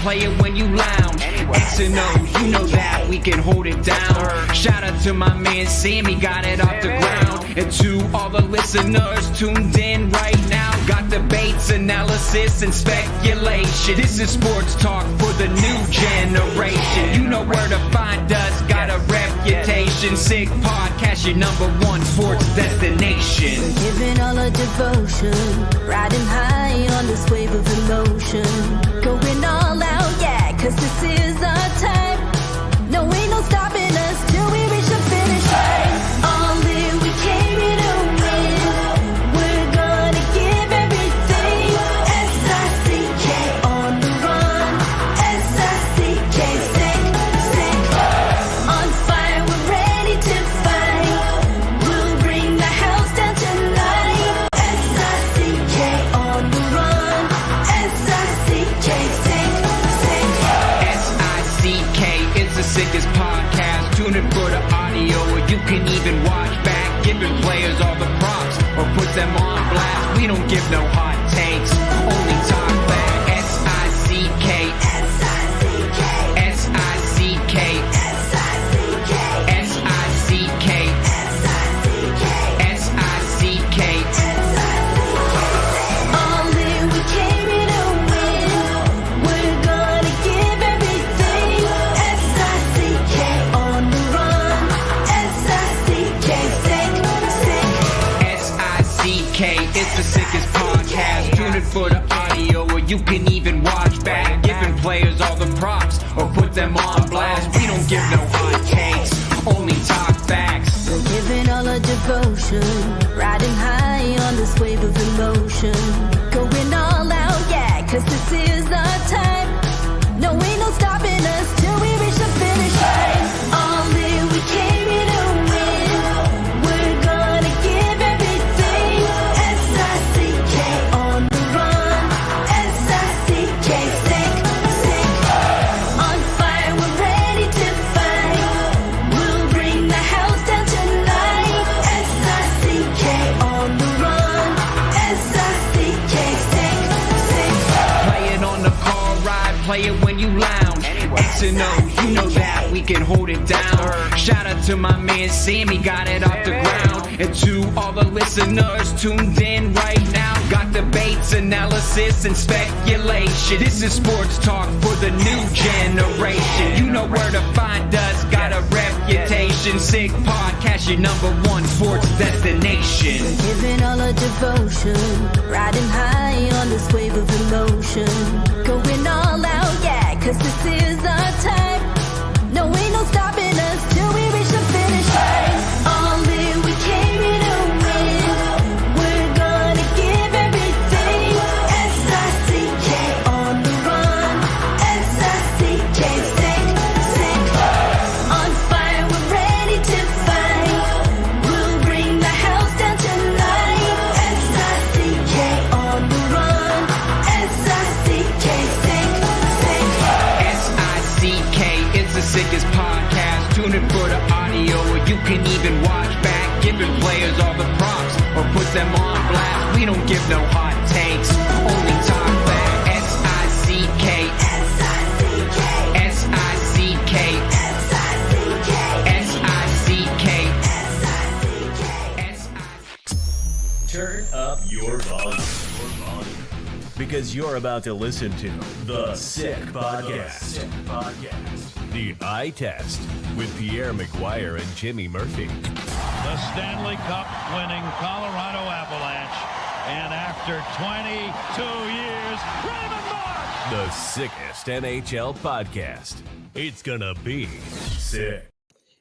play it when you lounge. X and O's, you know that we can hold it down. Shout out to my man Sammy, got it off the ground. And to all the listeners tuned in right now, got debates, analysis, and speculation. This is sports talk for the new generation. You know where to find us, got a reputation. Sick podcast, your #1 sports destination. Giving all our devotion, riding high on this wave of emotion. Going all out, yeah, 'cause this is our time. No, ain't no stopping us till we reach the finish line. All in, we came here to win. We're gonna give everything. S-I-C-K on the run. S-I-C-K, sick. On fire, we're ready to fight. We'll bring the house down tonight. S-I-C-K on the run. S-I-C-K, sick. S-I-C-K is the sickest podcast. Tune in for the audio, or you can even watch back. Giving players all the props, or put them on blast. We don't give no hot takes, only talk back. S-I-C-K, S-I-C-K, S-I-C-K, S-I-C-K, S-I-C-K, S-I-C-K, S-I-C-K. All in, we came here to win. We're gonna give everything. S-I-C-K on the run. S-I-C-K, sick. S-I-C-K is the sickest podcast. Tune in for the audio, or you can even watch back. Giving players all the props, or put them on blast. We don't give no hot takes, only talk facts. We're giving all our devotion, riding high on this wave of emotion. Going all out, yeah, 'cause this is our time. No, ain't no stopping us till we reach the finish line. All in, we came here to win. We're gonna give everything. S-I-C-K on the run. S-I-C-K, sick. On fire, we're ready to fight. We'll bring the house down tonight. S-I-C-K on the run. S-I-C-K, sick. Play it on the car ride, play it when you lounge. X and O's, you know that we can hold it down. Shout out to my man Sammy, got it off the ground. And to all the listeners tuned in right now, got debates, analysis, and speculation. This is sports talk for the new generation. You know where to find us, got a reputation. Sick podcast, your #1 sports destination. Giving all our devotion, riding high on this wave of emotion. Going all out, yeah, 'cause this is our time. No, ain't no stopping us till we reach the finish line. All in, we came here to win. We're gonna give everything. S-I-C-K on the run. S-I-C-K, sick. On fire, we're ready to fight. We'll bring the house down tonight. S-I-C-K on the run. S-I-C-K, sick. S-I-C-K is the sickest podcast. Tune in for the audio, or you can even watch back. Giving players all the props, or put them on blast. We don't give no hot takes, only talk back. S-I-C-K, S-I-C-K, S-I-C-K, S-I-C-K, S-I-C-K, S-I-C-K. Turn up your volume. Because you're about to listen to The Sick Podcast. The Eye Test with Pierre, McGuire, and Jimmy Murphy. The Stanley Cup winning Colorado Avalanche. And after 22 years, Raymond Mark! The sickest NHL podcast. It's gonna be sick.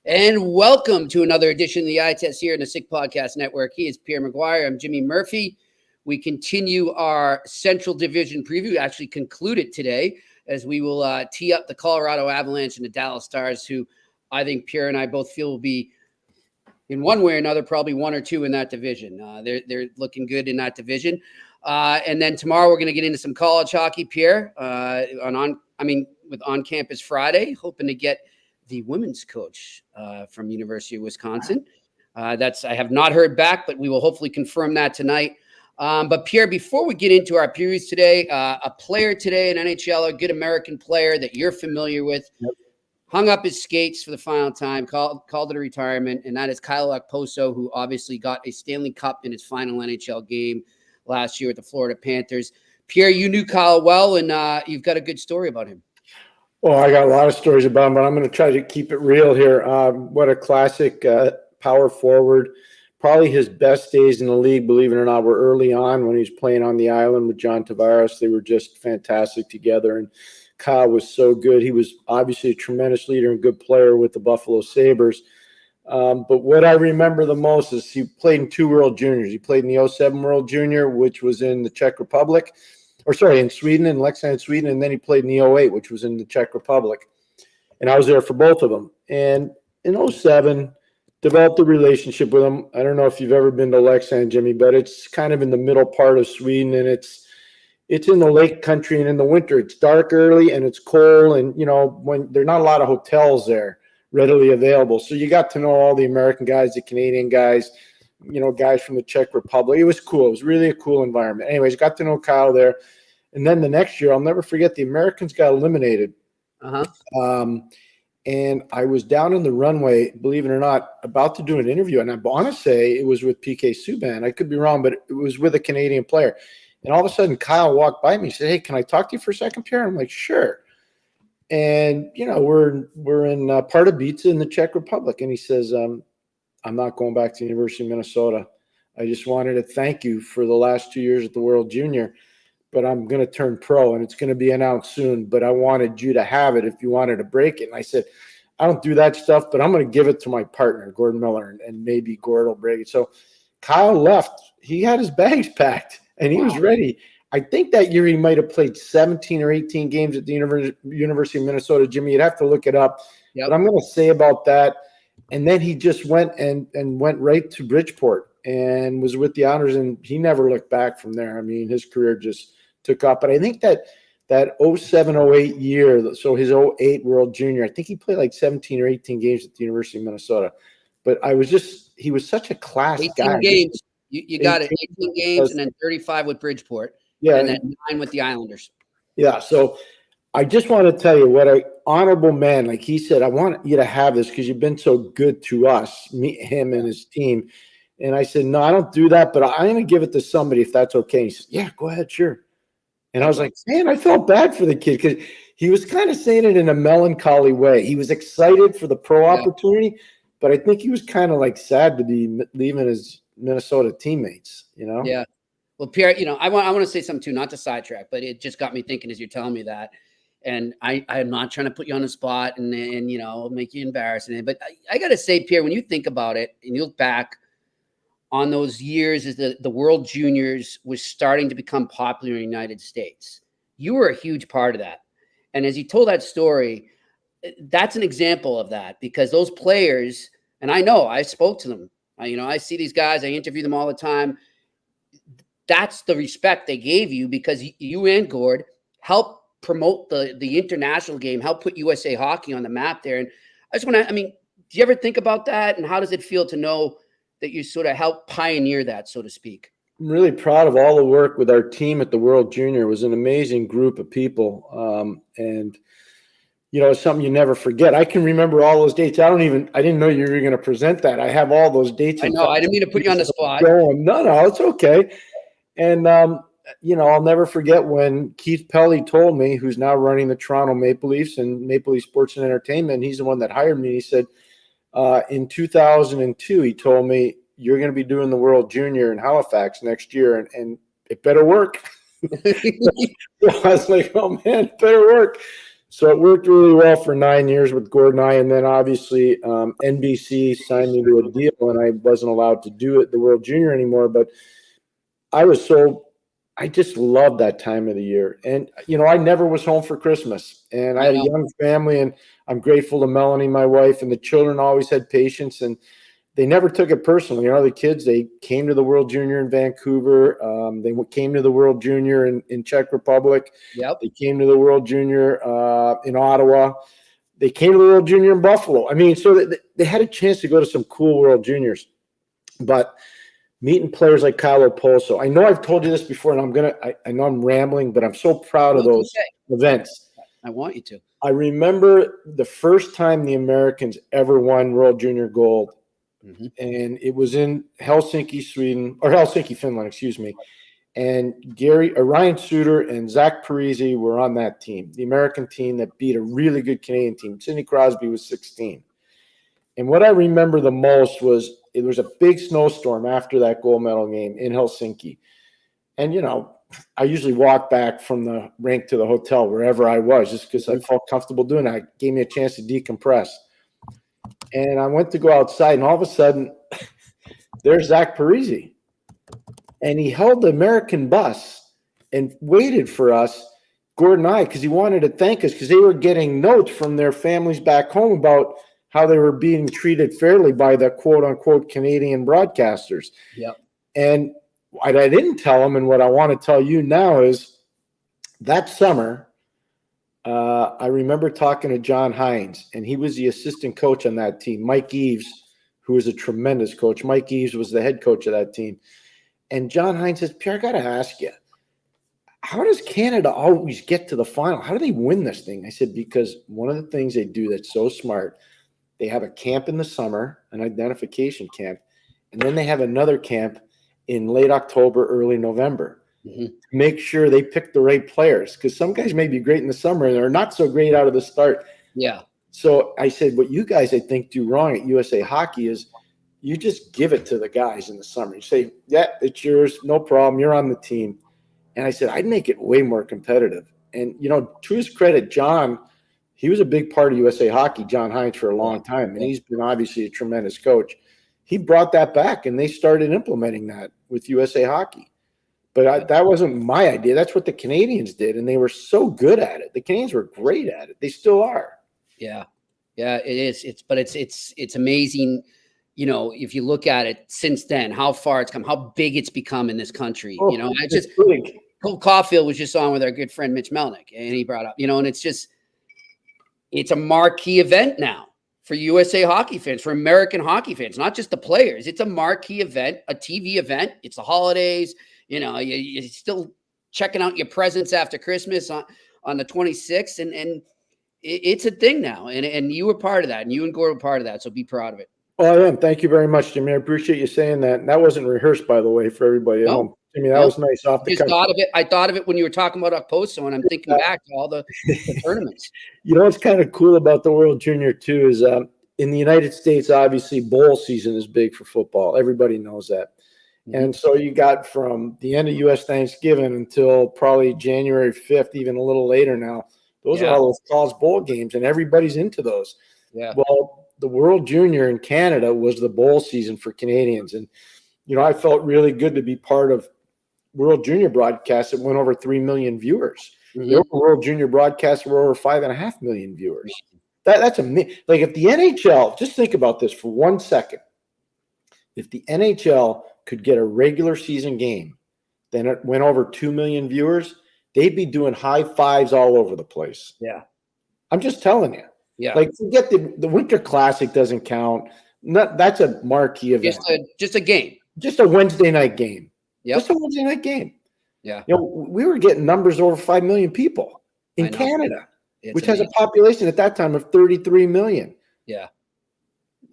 And welcome to another edition of the Eye Test here in the Sick Podcast Network. He is Pierre McGuire. I'm Jimmy Murphy. We continue our Central Division preview, actually concluded today, as we will tee up the Colorado Avalanche and the Dallas Stars, who I think Pierre and I both feel will be, in one way or another, probably one or two in that division. They're looking good in that division. And then tomorrow we're going to get into some college hockey, Pierre, with On Campus Friday, hoping to get the women's coach from University of Wisconsin. I have not heard back, but we will hopefully confirm that tonight. But Pierre, before we get into our previews today, a player today, an NHL, a good American player that you're familiar with, hung up his skates for the final time, called it a retirement, and that is Kyle Okposo, who obviously got a Stanley Cup in his final NHL game last year with the Florida Panthers. Pierre, you knew Kyle well, and you've got a good story about him. Well, I got a lot of stories about him, but I'm going to try to keep it real here. What a classic power forward. Probably his best days in the league, believe it or not, were early on when he was playing on the island with John Tavares. They were just fantastic together, and Kyle was so good. He was obviously a tremendous leader and good player with the Buffalo Sabres. But what I remember the most is he played in 2 World Juniors. He played in the 07 World Junior, which was in the Czech Republic, in Sweden, in Leksand, Sweden, and then he played in the 08, which was in the Czech Republic. And I was there for both of them. And in 07, developed a relationship with him. I don't know if you've ever been to Leksand, Jimmy, but it's kind of in the middle part of Sweden, and it's in the lake country, and in the winter it's dark early and it's cold, and when there are not a lot of hotels there readily available, so you got to know all the American guys, the Canadian guys, guys from the Czech Republic. It was cool. It was really a cool environment. Anyways, got to know Kyle there, and then the next year, I'll never forget, the Americans got eliminated. And I was down in the runway, believe it or not, about to do an interview, and I want to say it was with PK Subban. I could be wrong, but it was with a Canadian player. And all of a sudden, Kyle walked by me and said, "Hey, can I talk to you for a second, Pierre?" I'm like, "Sure." And, we're in Pardubice in the Czech Republic. And he says, "I'm not going back to the University of Minnesota. I just wanted to thank you for the last 2 years at the World Junior, but I'm going to turn pro, and it's going to be announced soon. But I wanted you to have it if you wanted to break it." And I said, "I don't do that stuff, but I'm going to give it to my partner, Gordon Miller, and maybe Gord will break it." So Kyle left. He had his bags packed, and he was ready. I think that year he might have played 17 or 18 games at the University of Minnesota, Jimmy. You'd have to look it up. Yep. But I'm going to say about that. And then he just went and went right to Bridgeport and was with the Islanders, and he never looked back from there. I mean, his career just took off. But I think that 07-08 year, so his 08 World Junior, I think he played like 17 or 18 games at the University of Minnesota. But he was such a class 18 guy. Games. You got it. 18 games and then 35 with Bridgeport. Yeah. And then 9 with the Islanders. Yeah. So I just want to tell you what an honorable man, like he said, "I want you to have this because you've been so good to us," him and his team. And I said, "No, I don't do that, but I'm going to give it to somebody if that's okay." He said, "Yeah, go ahead. Sure." And I was like, man, I felt bad for the kid because he was kind of saying it in a melancholy way. He was excited for the pro opportunity, but I think he was kind of like sad to be leaving his Minnesota teammates, Yeah. Well, Pierre, I want to say something too, not to sidetrack, but it just got me thinking as you're telling me that. And I'm not trying to put you on the spot and make you embarrassed. But I got to say, Pierre, when you think about it and you look back on those years as the World Juniors was starting to become popular in the United States, you were a huge part of that. And as you told that story, that's an example of that, because those players, and I know I spoke to them, I see these guys, I interview them all the time. That's the respect they gave you, because you and Gord helped promote the international game, helped put USA hockey on the map there. And I just want to, do you ever think about that? And how does it feel to know that you sort of helped pioneer that, so to speak? I'm really proud of all the work with our team at the World Junior. It was an amazing group of people. And it's something you never forget. I can remember all those dates. I didn't know you were going to present that. I have all those dates. I know. I didn't mean to put you on the spot. No, it's okay. And, I'll never forget when Keith Pelly told me, who's now running the Toronto Maple Leafs and Maple Leaf Sports and Entertainment. He's the one that hired me. He said, in 2002, he told me, "You're going to be doing the World Junior in Halifax next year, and it better work." So I was like, "Oh man, it better work." So it worked really well for 9 years with Gord and I, and then obviously NBC signed me to a deal, and I wasn't allowed to do it, the World Junior, anymore. But I just loved that time of the year. And, I never was home for Christmas, and I had a young family, and I'm grateful to Melanie, my wife, and the children always had patience, and they never took it personally. The kids, they came to the World Junior in Vancouver. They came to the World Junior in Czech Republic. Yep. They came to the World Junior in Ottawa. They came to the World Junior in Buffalo. So they had a chance to go to some cool World Juniors. But meeting players like Kyle Okposo. I know I've told you this before, and I know I'm rambling, but I'm so proud of those events. I want you to. I remember the first time the Americans ever won World Junior Gold, and it was in Helsinki, Finland, excuse me. And Ryan Suter and Zach Parise were on that team, the American team that beat a really good Canadian team. Sidney Crosby was 16. And what I remember the most was it was a big snowstorm after that gold medal game in Helsinki. And, I usually walk back from the rink to the hotel, wherever I was, just because I felt comfortable doing that. It gave me a chance to decompress. And I went to go outside, and all of a sudden, there's Zach Parise. And he held the American bus and waited for us, Gordon and I, because he wanted to thank us because they were getting notes from their families back home about how they were being treated fairly by the quote-unquote Canadian broadcasters. Yep. And what I didn't tell them, and what I want to tell you now, is that summer, I remember talking to John Hines, and he was the assistant coach on that team. Mike Eves, who was a tremendous coach. Mike Eves was the head coach of that team. And John Hines says, Pierre, I got to ask you, how does Canada always get to the final? How do they win this thing? I said, because one of the things they do that's so smart, they have a camp in the summer, an identification camp, and then they have another camp in late October, early November. To make sure they pick the right players, because some guys may be great in the summer and they're not so great out of the start. Yeah. So I said, what you guys, I think, do wrong at USA Hockey is you just give it to the guys in the summer. You say, yeah, it's yours, no problem, you're on the team. And I said, I'd make it way more competitive. And, to his credit, John, he was a big part of USA Hockey, John Hines, for a long time, and he's been obviously a tremendous coach. He brought that back, and they started implementing that with USA Hockey. But that wasn't my idea. That's what the Canadians did, and they were so good at it. The Canadians were great at it. They still are. Yeah, it is. It's amazing. If you look at it since then, how far it's come, how big it's become in this country. Cole Caulfield was just on with our good friend Mitch Melnick, and he brought up, and it's a marquee event now for USA Hockey fans, for American hockey fans, not just the players. It's a marquee event, a TV event. It's the holidays. You're still checking out your presents after Christmas on the 26th, and it's a thing now. And you were part of that, and you and Gord were part of that. So be proud of it. Well, I am. Thank you very much, Jimmy. I appreciate you saying that. And that wasn't rehearsed, by the way, for everybody at home. Jimmy, that was nice off the cuff. I thought of it when you were talking about Okposo, and I'm thinking back to all the tournaments. What's kind of cool about the World Junior too is in the United States, obviously, bowl season is big for football. Everybody knows that. And so you got from the end of U.S. Thanksgiving until probably January 5th, even a little later now. Those are all those college bowl games, and everybody's into those. Yeah. Well, the World Junior in Canada was the bowl season for Canadians. And, I felt really good to be part of World Junior broadcasts that went over 3 million viewers. There were World Junior broadcasts were over 5.5 million viewers. That's amazing. Like if the NHL, just think about this for 1 second. If the NHL could get a regular season game, then it went over 2 million viewers, they'd be doing high fives all over the place. Yeah. I'm just telling you. Yeah. Like forget the Winter Classic doesn't count. That's a marquee event. Just a game. Just a Wednesday night game. Yep. Just a Wednesday night game. Yeah. We were getting numbers over 5 million people in Canada, which has a population at that time of 33 million. Yeah.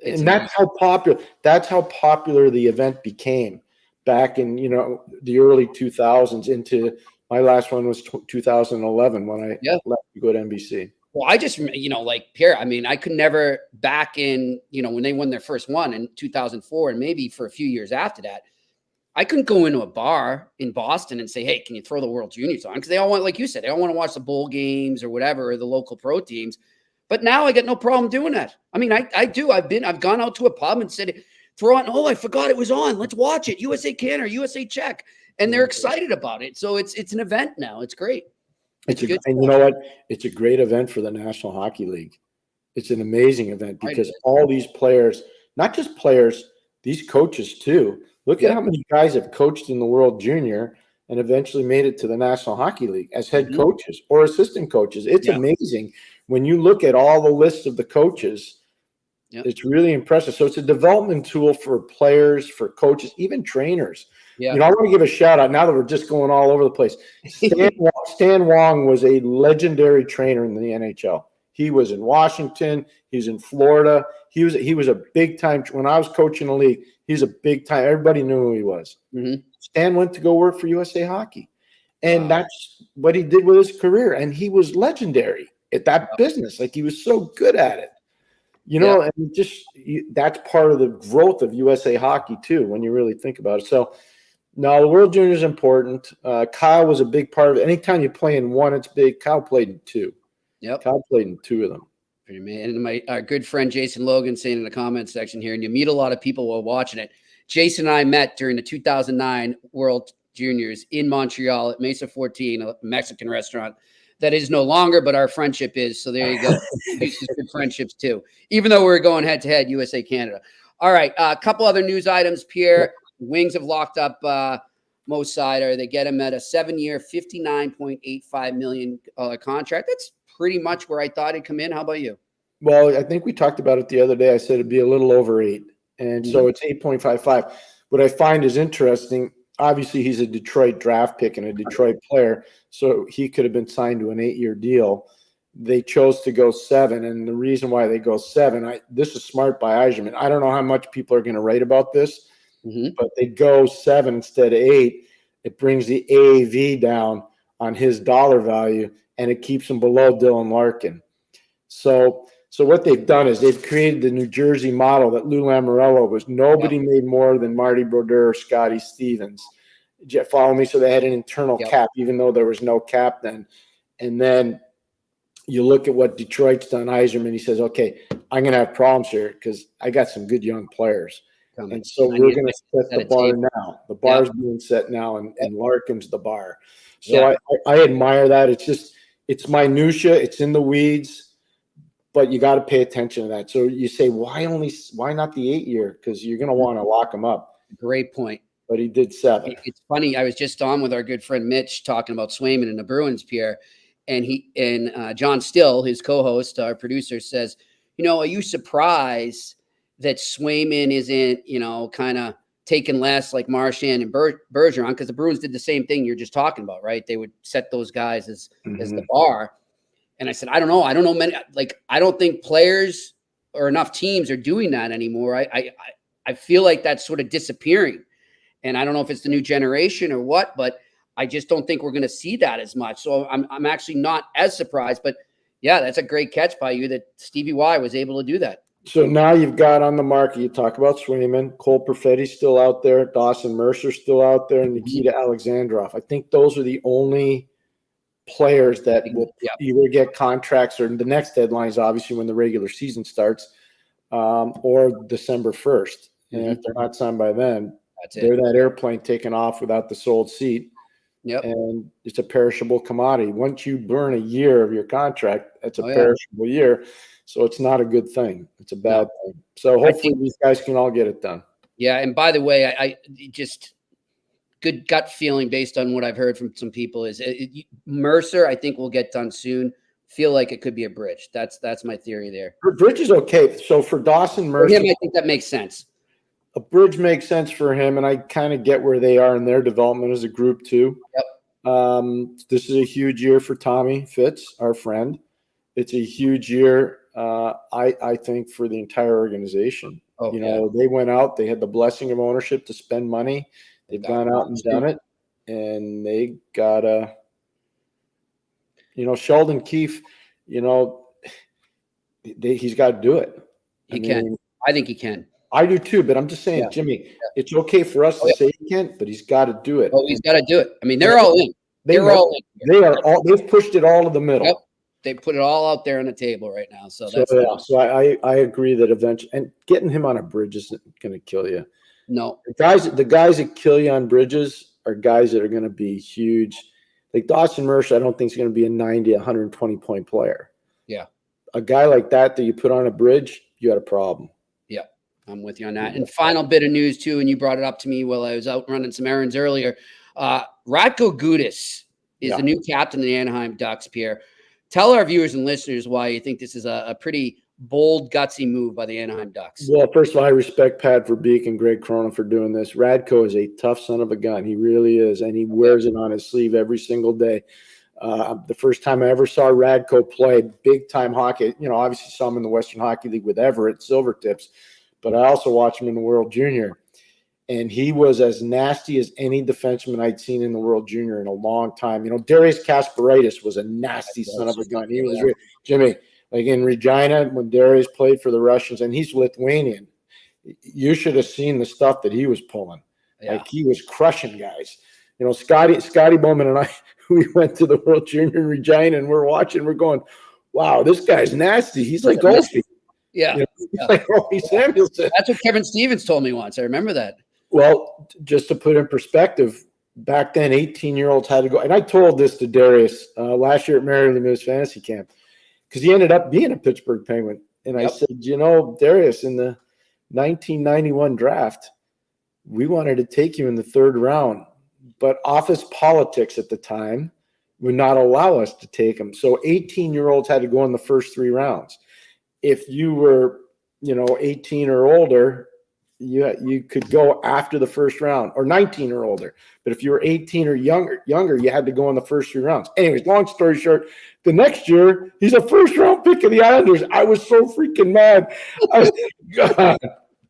And that's how popular the event became back in, the early 2000s into my last one was 2011 when I left to go to NBC. Well, I just, like Pierre, I could never back in, when they won their first one in 2004 and maybe for a few years after that, I couldn't go into a bar in Boston and say, hey, can you throw the World Juniors on? Because they all want, like you said, they all want to watch the bowl games or whatever, or the local pro teams. But now I got no problem doing that. I do. I've gone out to a pub and said, throw on, I forgot it was on. Let's watch it. USA Canada, USA Czech. And they're excited about it. So it's an event now. It's great. And you know what? It's a great event for the National Hockey League. It's an amazing event because all these players, not just players, these coaches too. Look at how many guys have coached in the World Junior and eventually made it to the National Hockey League as head coaches or assistant coaches. It's amazing when you look at all the lists of the coaches. Yep. It's really impressive. So it's a development tool for players, for coaches, even trainers. Yeah. You know, I want to give a shout out now that we're just going all over the place. Stan Wong was a legendary trainer in the NHL. He was in Washington. He's in Florida. He was a big time. When I was coaching the league, he's a big time. Everybody knew who he was. Mm-hmm. Stan went to go work for USA Hockey, and that's what he did with his career. And he was legendary at that business. Like, he was so good at it. You know, and that's part of the growth of USA Hockey too, when you really think about it. So, no, the World Junior is important. Kyle was a big part of it. Anytime you play in one, it's big. Kyle played in two. Yep. Kyle played in two of them. And our good friend Jason Logan saying in the comments section here, and you meet a lot of people while watching it. Jason and I met during the 2009 World Juniors in Montreal at Mesa 14, a Mexican restaurant. That is no longer, but our friendship is. So there you go. Good friendships too. Even though we're going head to head, USA Canada. All right, a couple other news items. Pierre, Wings have locked up Moritz Seider. They get him at a 7-year, $59.85 million contract. That's pretty much where I thought he'd come in. How about you? Well, I think we talked about it the other day. I said it'd be a little over 8, and so it's 8.55. What I find is interesting. Obviously, he's a Detroit draft pick and a Detroit player, so he could have been signed to an 8-year deal. They chose to go 7, and the reason why they go 7, this is smart by Yzerman. I don't know how much people are going to write about this, but they go 7 instead of 8. It brings the AAV down on his dollar value, and it keeps him below Dylan Larkin. So what they've done is they've created the New Jersey model that Lou Lamoriello was. Nobody made more than Marty Brodeur or Scotty Stevens. Follow me? So they had an internal cap, even though there was no cap then. And then you look at what Detroit's done, Yzerman, he says, okay, I'm going to have problems here because I got some good young players. And so we're going to set the bar now. The bar's being set now, and Larkin's the bar. So I admire that. It's minutia. It's in the weeds. But you got to pay attention to that. So you say, why not the 8-year? Because you're going to want to lock him up. Great point. But he did 7. It's funny. I was just on with our good friend Mitch talking about Swayman and the Bruins, Pierre, and John Still, his co-host, our producer, says, are you surprised that Swayman isn't, kind of taking less like Marchand and Bergeron? Because the Bruins did the same thing you're just talking about, right? They would set those guys as the bar. And I said, I don't know. I don't know many. Like, I don't think players or enough teams are doing that anymore. I feel like that's sort of disappearing. And I don't know if it's the new generation or what, but I just don't think we're going to see that as much. So I'm actually not as surprised. But yeah, that's a great catch by you that Stevie Y was able to do that. So now you've got on the market, you talk about Swayman, Cole Perfetti's still out there, Dawson Mercer's still out there, and Nikita Alexandrov. I think those are the only players that will either get contracts, or the next deadline is obviously when the regular season starts, or December 1st. And if they're not signed by then, they're that airplane taking off without the sold seat. And it's a perishable commodity. Once you burn a year of your contract, that's a perishable year. So it's not a good thing. It's a bad thing. So hopefully these guys can all get it done. Yeah. And by the way, I just good gut feeling based on what I've heard from some people is Mercer, I think will get done soon. Feel like it could be a Bridge. That's my theory there. Bridge is okay. So for Dawson Mercer, for him, I think that makes sense. A Bridge makes sense for him, and I kind of get where they are in their development as a group too. This is a huge year for Tommy Fitz, our friend. It's a huge year, I think, for the entire organization. They went out, they had the blessing of ownership to spend money. They've gone out and done it, and they got Sheldon Keefe, he's got to do it. I think he can. I do too, but I'm just saying, Jimmy, it's okay for us to say he can't, but he's got to do it. Oh, he's got to do it. I mean, they're all in. They've pushed it all to the middle. Yep. They put it all out there on the table right now. So I agree that eventually, and getting him on a bridge isn't going to kill you. No. The guys that kill you on bridges are guys that are going to be huge. Like Dawson Mercer, I don't think is going to be a 90, 120 point player. Yeah. A guy like that you put on a bridge, you got a problem. Yeah, I'm with you on that. And final bit of news too, and you brought it up to me while I was out running some errands earlier. Radko Gudas is the new captain of the Anaheim Ducks, Pierre. Tell our viewers and listeners why you think this is a pretty bold, gutsy move by the Anaheim Ducks. Well, first of all, I respect Pat Verbeek and Greg Cronin for doing this. Radko is a tough son of a gun. He really is, and he wears it on his sleeve every single day. The first time I ever saw Radko play big-time hockey, obviously saw him in the Western Hockey League with Everett, Silvertips, but I also watched him in the World Junior. And he was as nasty as any defenseman I'd seen in the World Junior in a long time. Darius Kasparaitis was a nasty son of a gun. He was Jimmy, like in Regina when Darius played for the Russians, and he's Lithuanian. You should have seen the stuff that he was pulling. Yeah. Like he was crushing guys. Scotty Bowman and I, we went to the World Junior in Regina, and we're watching. We're going, wow, this guy's nasty. He's like Goldstein. Yeah. He's like Robbie Samuelson. That's what Kevin Stevens told me once. I remember that. Well, just to put in perspective, back then, 18-year-olds had to go. And I told this to Darius last year at Mary Lemieux's fantasy camp because he ended up being a Pittsburgh Penguin. And I said, Darius, in the 1991 draft, we wanted to take you in the third round, but office politics at the time would not allow us to take him. So 18-year-olds had to go in the first 3 rounds. If you were, 18 or older, you could go after the first round, or 19 or older. But if you were 18 or younger, you had to go in the first 3 rounds. Anyways, long story short, the next year, he's a first-round pick of the Islanders. I was so freaking mad. God.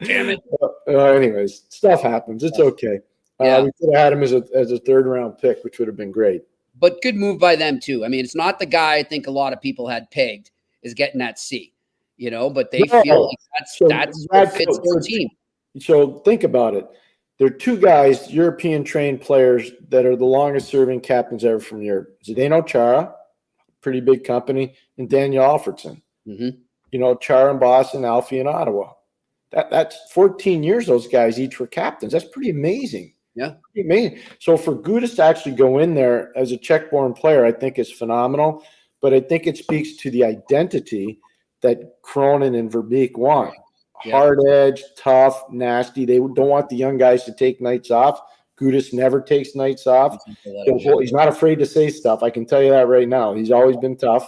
Damn it. Anyways, stuff happens. It's okay. Yeah. We could have had him as a third-round pick, which would have been great. But good move by them, too. I mean, it's not the guy I think a lot of people had pegged is getting that C, but they feel like that's what fits their team. So think about it. There are 2 guys, European-trained players, that are the longest-serving captains ever from Europe. Zdeno Chara, pretty big company, and Daniel Alfredsson. Mm-hmm. Chara in Boston, Alfie in Ottawa. That's 14 years those guys each were captains. That's pretty amazing. Yeah. Pretty amazing. So for Gudas to actually go in there as a Czech-born player, I think is phenomenal. But I think it speaks to the identity that Cronin and Verbeek want. Hard edge, tough, nasty. They don't want the young guys to take nights off. Gudas never takes nights off. He's not afraid to say stuff. I can tell you that right now. He's always been tough.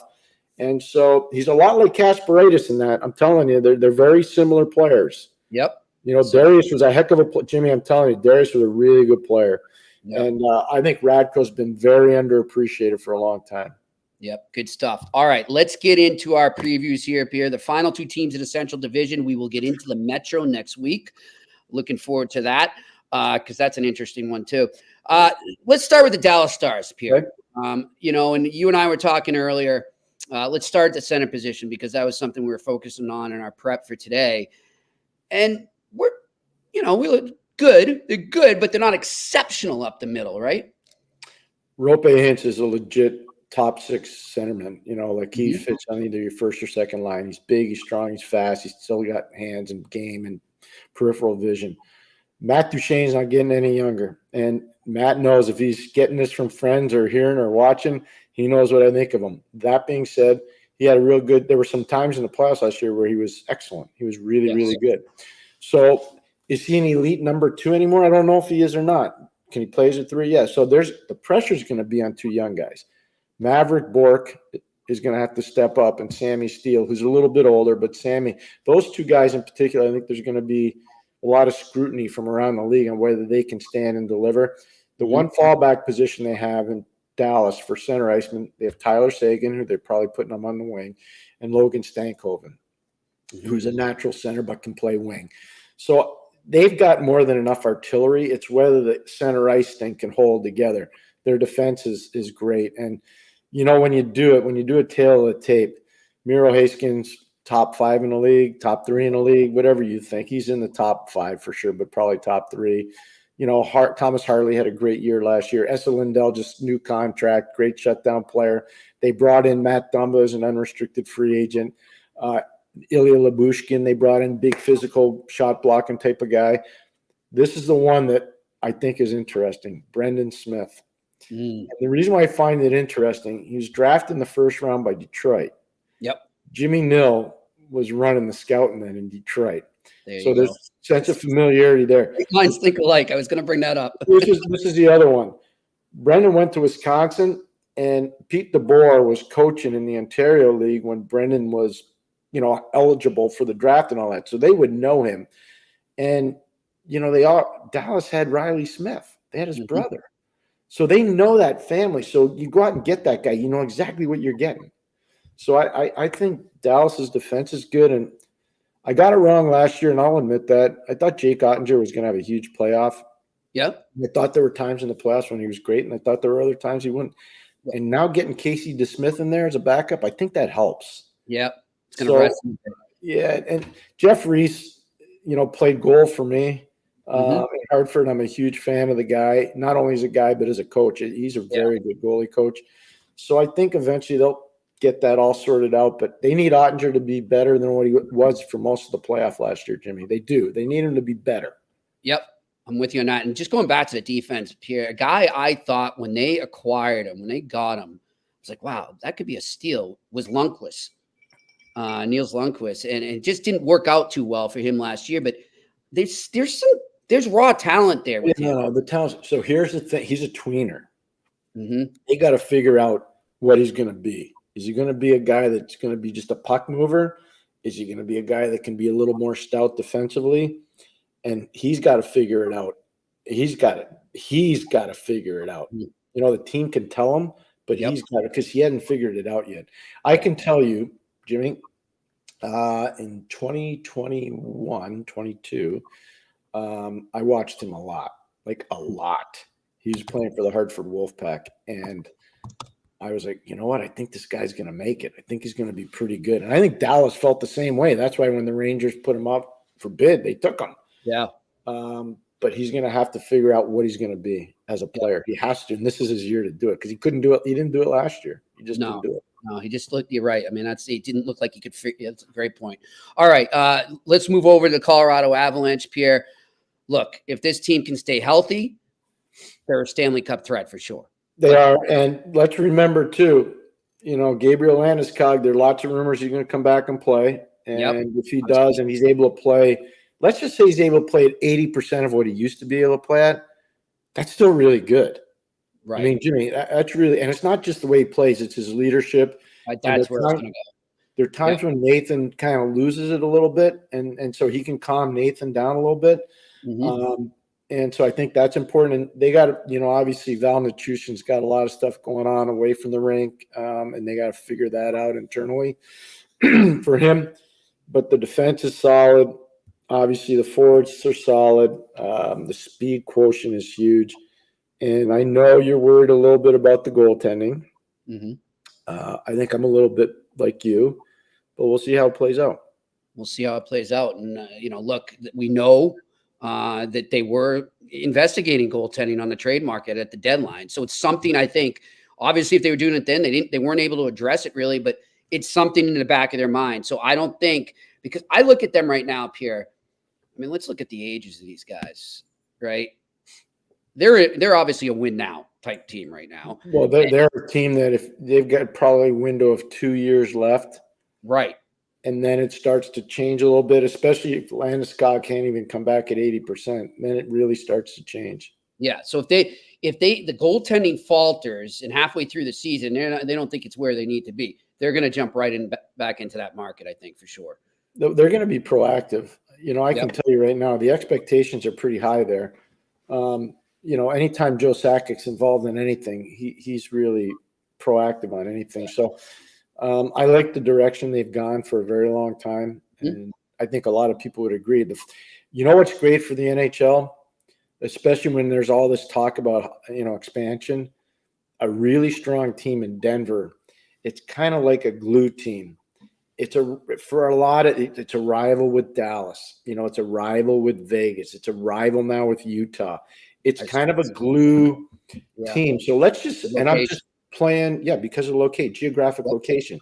And so he's a lot like Kasparaitis in that. I'm telling you, they're very similar players. Yep. Darius was a heck of a Jimmy, I'm telling you, Darius was a really good player. Yep. And I think Radko's been very underappreciated for a long time. Yep, good stuff. All right, let's get into our previews here, Pierre. The final 2 teams in the Central Division. We will get into the Metro next week. Looking forward to that because that's an interesting one too. Let's start with the Dallas Stars, Pierre. Okay. And you and I were talking earlier. Let's start at the center position because that was something we were focusing on in our prep for today. And we look good. They're good, but they're not exceptional up the middle, right? Rope Hintz is a legit top 6 centerman, he fits on either your first or second line. He's big, he's strong, he's fast. He's still got hands and game and peripheral vision. Matt Duchene's not getting any younger. And Matt knows if he's getting this from friends or hearing or watching, he knows what I think of him. That being said, he had there were some times in the playoffs last year where he was excellent. He was really, really good. So is he an elite number 2 anymore? I don't know if he is or not. Can he play as a 3? Yeah. So the pressure's going to be on 2 young guys. Maverick Bork is going to have to step up, and Sammy Steele, who's a little bit older, but Sammy, those 2 guys in particular, I think there's going to be a lot of scrutiny from around the league on whether they can stand and deliver. The one fallback position they have in Dallas for center iceman, they have Tyler Seguin, who they're probably putting him on the wing, and Logan Stankoven, who's a natural center but can play wing. So they've got more than enough artillery. It's whether the center ice thing can hold together. Their defense is great. And, when you do a tail of the tape, Miro Haskins, top 5 in the league, top 3 in the league, whatever you think. He's in the top 5 for sure, but probably top 3. Thomas Harley had a great year last year. Esa Lindell, just new contract, great shutdown player. They brought in Matt Dumba as an unrestricted free agent. Ilya Labushkin, they brought in big physical shot blocking type of guy. This is the one that I think is interesting, Brendan Smith. And the reason why I find it interesting, he was drafted in the first round by Detroit. Yep. Jimmy Nill was running the scouting then in Detroit. So there's a sense of familiarity there. Minds think alike. I was going to bring that up. This is the other one. Brendan went to Wisconsin, and Pete DeBoer was coaching in the Ontario League when Brendan was eligible for the draft and all that. So they would know him. And, Dallas had Riley Smith. They had his brother. So they know that family. So you go out and get that guy. You know exactly what you're getting. So I think Dallas's defense is good. And I got it wrong last year, and I'll admit that. I thought Jake Ottinger was going to have a huge playoff. Yep. I thought there were times in the playoffs when he was great, and I thought there were other times he wouldn't. And now getting Casey DeSmith in there as a backup, I think that helps. Yep. It's going to rest him. Yeah, and Jeff Reese, played goal for me. In Hartford, I'm a huge fan of the guy. Not only as a guy, but as a coach. He's a very good goalie coach. So I think eventually they'll get that all sorted out. But they need Ottinger to be better than what he was for most of the playoff last year, Jimmy. They do. They need him to be better. Yep. I'm with you on that. And just going back to the defense, Pierre, a guy I thought when they acquired him, when they got him, I was like, wow, that could be a steal, was Lundqvist, Niels Lundqvist. And it just didn't work out too well for him last year. But there's raw talent there with him. No, the talent. So here's the thing. He's a tweener. They got to figure out what he's going to be. Is he going to be a guy that's going to be just a puck mover? Is he going to be a guy that can be a little more stout defensively? And he's got to figure it out. He's got to figure it out. The team can tell him, but he's got to, because he hadn't figured it out yet. I can tell you, Jimmy, in 2021, 22, I watched him a lot. He was playing for the Hartford Wolfpack, and I was like, you know what? I think this guy's going to make it. I think he's going to be pretty good. And I think Dallas felt the same way. That's why when the Rangers put him up for bid, they took him. Yeah. But he's going to have to figure out what he's going to be as a player. He has to, and this is his year to do it because he couldn't do it. He didn't do it last year. He just didn't do it. No, he just looked. You're right. I mean, it didn't look like he could figure. That's a great point. All right, let's move over to the Colorado Avalanche, Pierre. Look, if this team can stay healthy, they're a Stanley Cup threat for sure. They are, and let's remember too. Gabriel Landeskog. There are lots of rumors he's going to come back and play, and if he does, and he's able to play. Let's just say he's able to play at 80% of what he used to be able to play at. That's still really good. Right. I mean, Jimmy, that's really – and it's not just the way he plays. It's his leadership. That's where it's going to go. There are times when Nathan kind of loses it a little bit, and so he can calm Nathan down a little bit. And so I think that's important. And they got – obviously Val Nichushkin's got a lot of stuff going on away from the rink, and they got to figure that out internally for him. But the defense is solid. Obviously, the forwards are solid. The speed quotient is huge. And I know you're worried a little bit about the goaltending. I think I'm a little bit like you, but we'll see how it plays out. We'll see how it plays out. And, look, we know that they were investigating goaltending on the trade market at the deadline. So it's something I think, obviously, if they were doing it then, they weren't able to address it really, but it's something in the back of their mind. So I don't think, because I look at them right now, Pierre. I mean, let's look at the ages of these guys, right? They're obviously a win now type team right now. Well, they're a team that if they've got probably a window of 2 years left, right, and then it starts to change a little bit, especially if Landeskog can't even come back at 80%, then it really starts to change. Yeah. So if the goaltending falters and halfway through the season, they don't think it's where they need to be, they're going to jump right in back into that market, I think, for sure. They're going to be proactive. I can tell you right now, the expectations are pretty high there. Anytime Joe Sakic's involved in anything, he's really proactive on anything. So I like the direction they've gone for a very long time. And I think a lot of people would agree. What's great for the NHL, especially when there's all this talk about, expansion, a really strong team in Denver, it's kind of like a glue team. It's a rival with Dallas. It's a rival with Vegas. It's a rival now with Utah. It's kind of a glue team. So let's just – and I'm just playing – because of geographic location.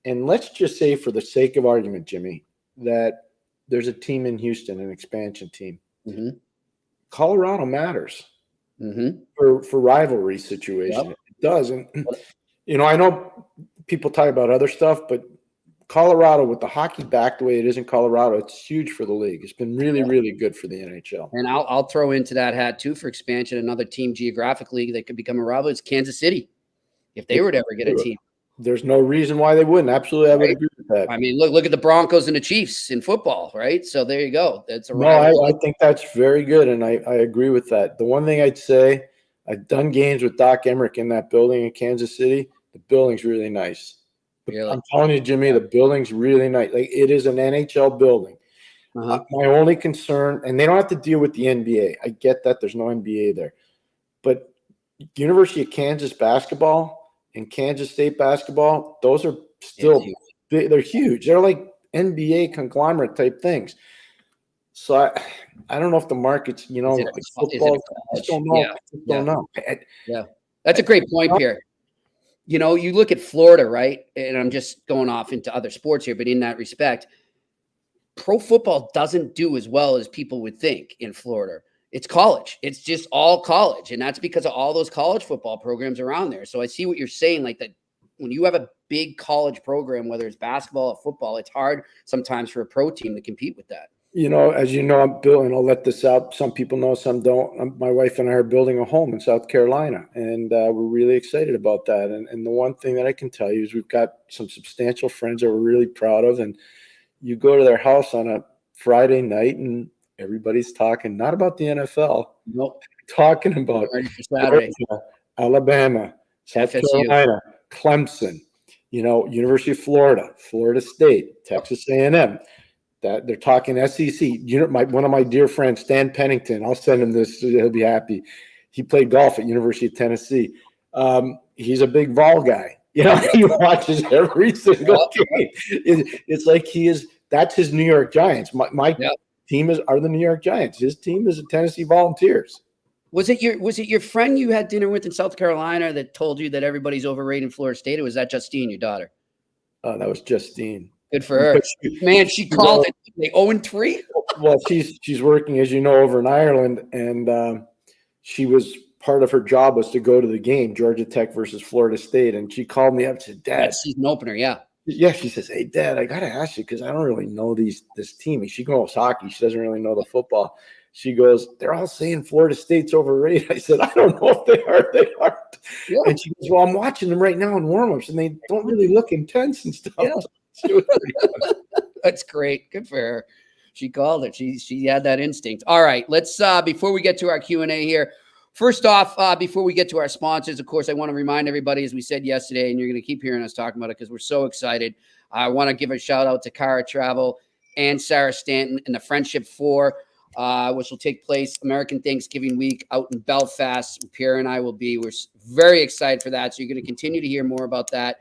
And let's just say for the sake of argument, Jimmy, that there's a team in Houston, an expansion team. Colorado matters for rivalry situation. It does. And, I know people talk about other stuff, but Colorado, with the hockey back the way it is in Colorado, it's huge for the league. It's been really, really good for the NHL. And I'll throw into that hat too for expansion. Another team geographically that could become a rival is Kansas City, if they were to ever get a team. There's no reason why they wouldn't. Absolutely, I would agree with I mean, look at the Broncos and the Chiefs in football, right? So there you go. That's a I think that's very good, and I agree with that. The one thing I'd say, I've done games with Doc Emmerich in that building in Kansas City. The building's really nice. Really? I'm telling you, Jimmy, the building's really nice. Like, it is an NHL building. My only concern, and they don't have to deal with the NBA. I get that there's no NBA there, but University of Kansas basketball and Kansas State basketball, those are still big. They're huge. They're like NBA conglomerate type things. So I don't know if the market's, like football. I just don't know. Don't know. Yeah, that's a great point, Pierre. You look at Florida, right? And I'm just going off into other sports here, but in that respect, pro football doesn't do as well as people would think in Florida. It's college. It's just all college. And that's because of all those college football programs around there. So I see what you're saying, like that when you have a big college program, whether it's basketball or football, it's hard sometimes for a pro team to compete with that. As you know, I'm building, I'll let this out. Some people know, some don't. My wife and I are building a home in South Carolina, and we're really excited about that. And the one thing that I can tell you is we've got some substantial friends that we're really proud of. And you go to their house on a Friday night and everybody's talking, not about the NFL, talking about Georgia, Alabama, South Carolina, Clemson, University of Florida, Florida State, Texas A&M. That they're talking SEC. One of my dear friends, Stan Pennington, I'll send him this. He'll be happy. He played golf at University of Tennessee. He's a big Vol guy. He watches every single game. It's like that's his New York Giants. My team are the New York Giants. His team is the Tennessee Volunteers. Was it your friend you had dinner with in South Carolina that told you that everybody's overrated in Florida State, or was that Justine, your daughter? That was Justine. Good for her. Man, she called it. They 0-3? Well, she's working, as you know, over in Ireland, and she was part of her job was to go to the game, Georgia Tech versus Florida State, and she called me up and said, "Dad, season opener, yeah." Yeah, she says, "Hey, Dad, I got to ask you because I don't really know this team." And she goes hockey. She doesn't really know the football. She goes, "They're all saying Florida State's overrated." I said, "I don't know if they are. They aren't." Yeah. And she goes, "Well, I'm watching them right now in warmups, and they don't really look intense and stuff." Yeah. That's great. Good for her. She called it. She had that instinct. All right, let's before we get to our Q&A here. First off, before we get to our sponsors, of course, I want to remind everybody, as we said yesterday, and you're going to keep hearing us talking about it because we're so excited. I want to give a shout out to Cara Travel and Sarah Stanton and the Friendship 4, which will take place American Thanksgiving week out in Belfast. Pierre and I will be. We're very excited for that. So you're going to continue to hear more about that.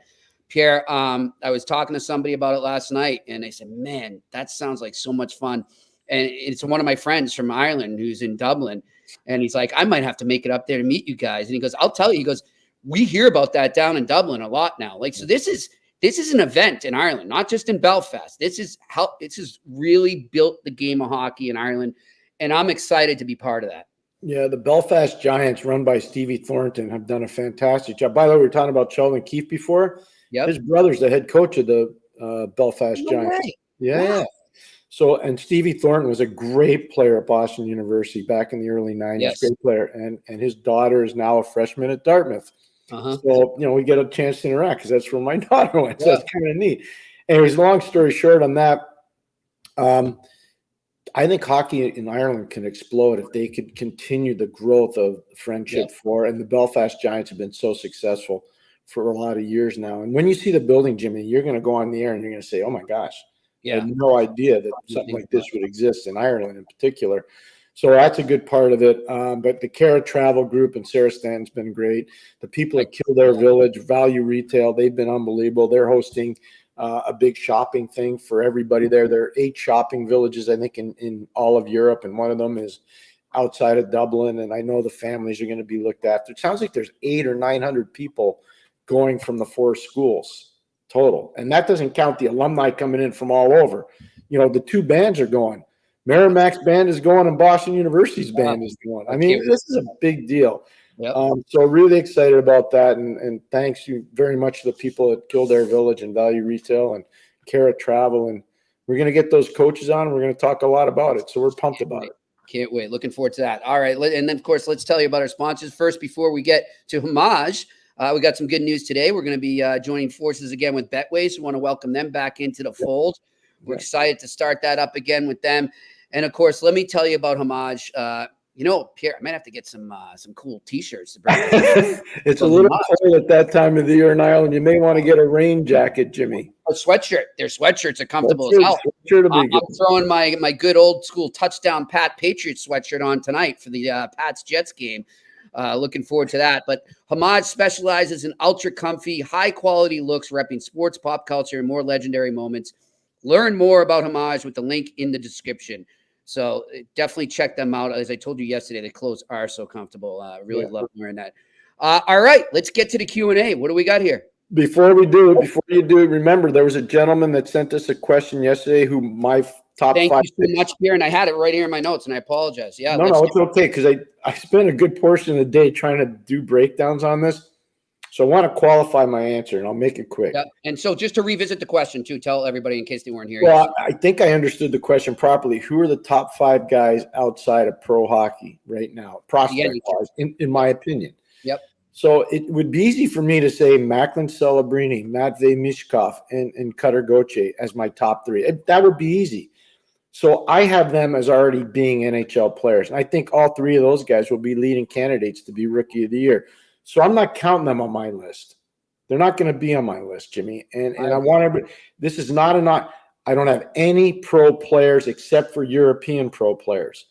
Pierre, I was talking to somebody about it last night, and they said, "Man, that sounds like so much fun." And it's one of my friends from Ireland who's in Dublin. And he's like, "I might have to make it up there to meet you guys." And he goes, "I'll tell you." He goes, "We hear about that down in Dublin a lot now." Like, so this is an event in Ireland, not just in Belfast. This is really built the game of hockey in Ireland. And I'm excited to be part of that. Yeah, the Belfast Giants, run by Stevie Thornton, have done a fantastic job. By the way, we were talking about Sheldon Keefe before. Yep. His brother's the head coach of the Belfast Giants. Way. Yeah. Wow. So, and Stevie Thornton was a great player at Boston University back in the early 90s. Yes. Great player. And his daughter is now a freshman at Dartmouth. So, we get a chance to interact because that's where my daughter went. So that's kind of neat. Anyways, long story short on that, I think hockey in Ireland can explode if they could continue the growth of Friendship 4. And the Belfast Giants have been so successful for a lot of years now. And when you see the building, Jimmy, you're going to go on the air and you're going to say, "Oh my gosh, I had no idea that something like this would exist in Ireland in particular." So that's a good part of it. But the Cara Travel Group and Sarah Stanton's been great. The people at Kildare Village, Value Retail, they've been unbelievable. They're hosting a big shopping thing for everybody there. There are 8 shopping villages, I think, in all of Europe, and one of them is outside of Dublin. And I know the families are going to be looked after. It sounds like there's 800 or 900 people going from the 4 schools total. And that doesn't count the alumni coming in from all over. The 2 bands are going. Merrimack's band is going and Boston University's band is going. I mean, this is a big deal. Yep. So really excited about that. And thanks you very much to the people at Kildare Village and Value Retail and Cara Travel. And we're going to get those coaches on and we're going to talk a lot about it. So we're pumped about it. Can't wait. Looking forward to that. All right. And then, of course, let's tell you about our sponsors first before we get to Homage. We got some good news today. We're going to be joining forces again with Betway, so we want to welcome them back into the fold. We're excited to start that up again with them. And, of course, let me tell you about Homage. Pierre, I might have to get some cool T-shirts to bring. It's a little cold at that time of the year in Ireland. You may want to get a rain jacket, Jimmy. A sweatshirt. Their sweatshirts are comfortable as hell. I'm throwing my good old school touchdown Pat Patriots sweatshirt on tonight for the Pats Jets game. Looking forward to that. But Homage specializes in ultra comfy, high quality looks, repping sports, pop culture, and more legendary moments. Learn more about Homage with the link in the description. So definitely check them out. As I told you yesterday, the clothes are so comfortable. Really love wearing that. All right, let's get to the Q&A. What do we got here? Before you do it, remember there was a gentleman that sent us a question yesterday who my top Thank 5. you so much, Pierre, and I had it right here in my notes, and I apologize. Yeah, no, it's okay because I spent a good portion of the day trying to do breakdowns on this. So I want to qualify my answer, and I'll make it quick. Yeah. And so just to revisit the question, too, tell everybody in case they weren't here. Well, I think I understood the question properly. Who are the top 5 guys outside of pro hockey right now, prospect-wise, in my opinion? Yep. So it would be easy for me to say Macklin Celebrini, Matvei Mishkov, and Cutter Gauthier as my top 3. That would be easy. So I have them as already being NHL players. And I think all 3 of those guys will be leading candidates to be Rookie of the Year. So I'm not counting them on my list. They're not going to be on my list, Jimmy. And I want everybody – this is not I don't have any pro players except for European pro players.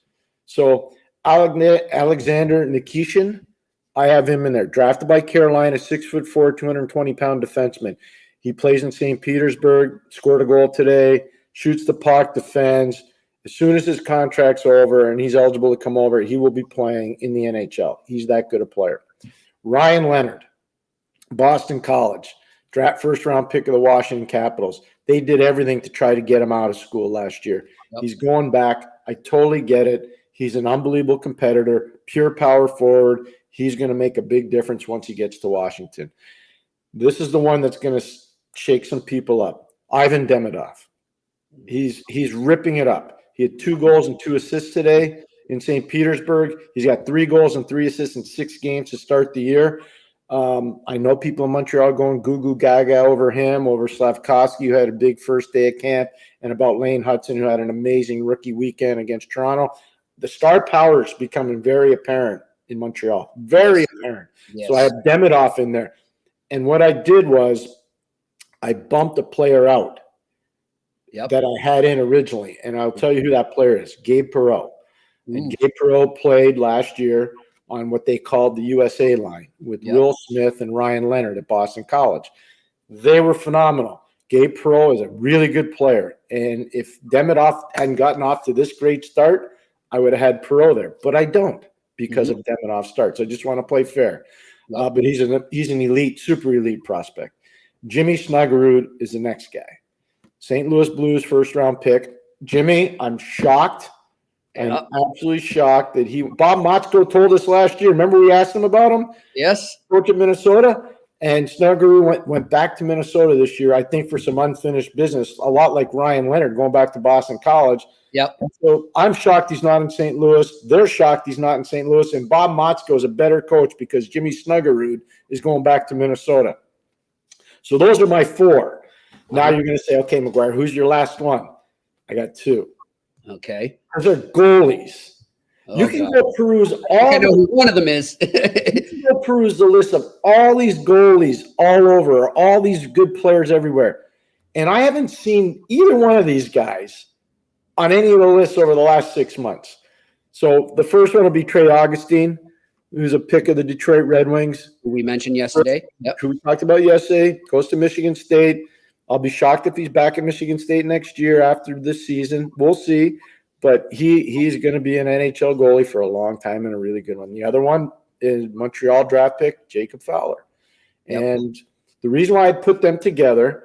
So Alexander Nikishin, I have him in there. Drafted by Carolina, 6'4", 220-pound defenseman. He plays in St. Petersburg, scored a goal today, shoots the puck, defends. As soon as his contract's over and he's eligible to come over, he will be playing in the NHL. He's that good a player. Ryan Leonard, Boston College, draft first-round pick of the Washington Capitals. They did everything to try to get him out of school last year. Yep. He's going back. I totally get it. He's an unbelievable competitor, pure power forward. He's going to make a big difference once he gets to Washington. This is the one that's going to shake some people up. Ivan Demidov. He's ripping it up. He had 2 goals and 2 assists today in St. Petersburg. He's got 3 goals and 3 assists in 6 games to start the year. I know people in Montreal going goo gaga over him, over Slavkovsky, who had a big first day of camp, and about Lane Hudson, who had an amazing rookie weekend against Toronto. The star power is becoming very apparent in Montreal. Very apparent. Yes. So I have Demidov in there. And what I did was I bumped a player out that I had in originally. And I'll tell you who that player is, Gabe Perreault. And Gabe Perreault played last year on what they called the USA line with Will Smith and Ryan Leonard at Boston College. They were phenomenal. Gabe Perreault is a really good player. And if Demidov hadn't gotten off to this great start, I would have had Perreault there. But I don't because of Demidov's start. So I just want to play fair. But he's an elite, super elite prospect. Jimmy Snuggerud is the next guy. St. Louis Blues first-round pick. Jimmy, I'm shocked. I'm absolutely shocked that Bob Motzko told us last year. Remember we asked him about him? Yes. Coach of Minnesota. And Snuggerud went back to Minnesota this year, I think, for some unfinished business, a lot like Ryan Leonard going back to Boston College. Yep. So I'm shocked he's not in St. Louis. They're shocked he's not in St. Louis. And Bob Motzko is a better coach because Jimmy Snuggerud is going back to Minnesota. So those are my 4. Now you're going to say, okay, McGuire, who's your last one? I got 2. Okay. Those are goalies. You can go peruse all. I know who one of them is. You can go peruse the list of all these goalies all over, all these good players everywhere. And I haven't seen either one of these guys on any of the lists over the last 6 months. So the first one will be Trey Augustine, who's a pick of the Detroit Red Wings. Who we mentioned yesterday. Who we talked about yesterday. Goes to Michigan State. I'll be shocked if he's back at Michigan State next year after this season. We'll see. But he's going to be an NHL goalie for a long time and a really good one. The other one is Montreal draft pick, Jacob Fowler. Yep. And the reason why I put them together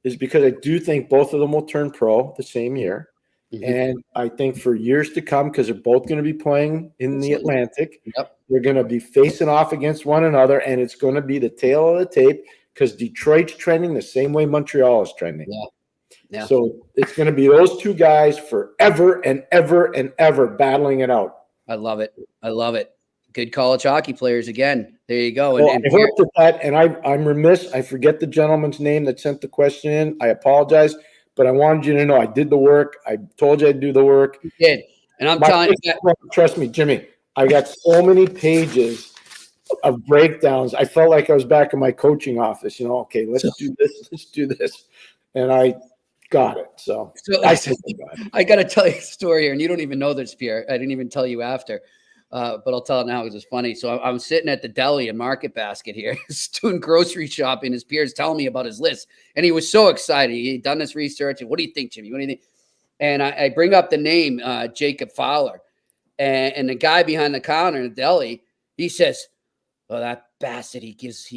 is because I do think both of them will turn pro the same year. Mm-hmm. And I think for years to come, because they're both going to be playing in the Atlantic, they're going to be facing off against one another, and it's going to be the tail of the tape because Detroit's trending the same way Montreal is trending. Yeah. So it's going to be those 2 guys forever and ever and ever battling it out. I love it. I love it. Good college hockey players again. There you go. Well, I hope that, and I'm remiss. I forget the gentleman's name that sent the question in. I apologize, but I wanted you to know I did the work. I told you I'd do the work. You did. And I'm telling you, trust me, Jimmy, I got so many pages of breakdowns. I felt like I was back in my coaching office, okay, let's do this. And I got it. So I got to tell you a story here, and you don't even know this, Pierre. I didn't even tell you after. But I'll tell it now because it's funny. So I'm sitting at the deli in Market Basket here, doing grocery shopping. His Pierre's telling me about his list, and he was so excited. He'd done this research. And what do you think, Jimmy? What do you think? And I bring up the name Jacob Fowler, and the guy behind the counter in the deli, he says, "Oh, that bastard! He gives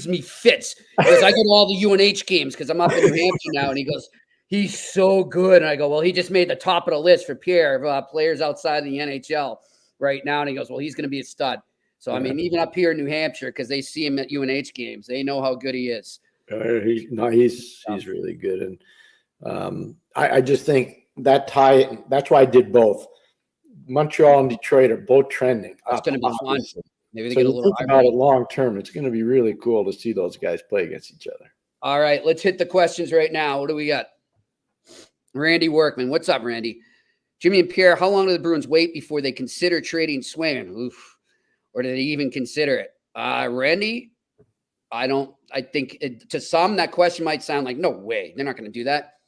me fits because I go to all the UNH games because I'm up in New Hampshire now." And he goes, "He's so good." And I go, "Well, he just made the top of the list for Pierre of players outside the NHL." Right now, and he goes, "Well, he's going to be a stud." So, I mean, even up here in New Hampshire, because they see him at UNH games, they know how good he is. He's really good, and I just think that tie. That's why I did both. Montreal and Detroit are both trending. It's going to be fun. Maybe they so get a little think about it long term. It's going to be really cool to see those guys play against each other. All right, let's hit the questions right now. What do we got? Randy Workman, what's up, Randy? Jimmy and Pierre, how long do the Bruins wait before they consider trading Swayman? Oof. Or do they even consider it? Randy, I think to some that question might sound like, no way, they're not going to do that.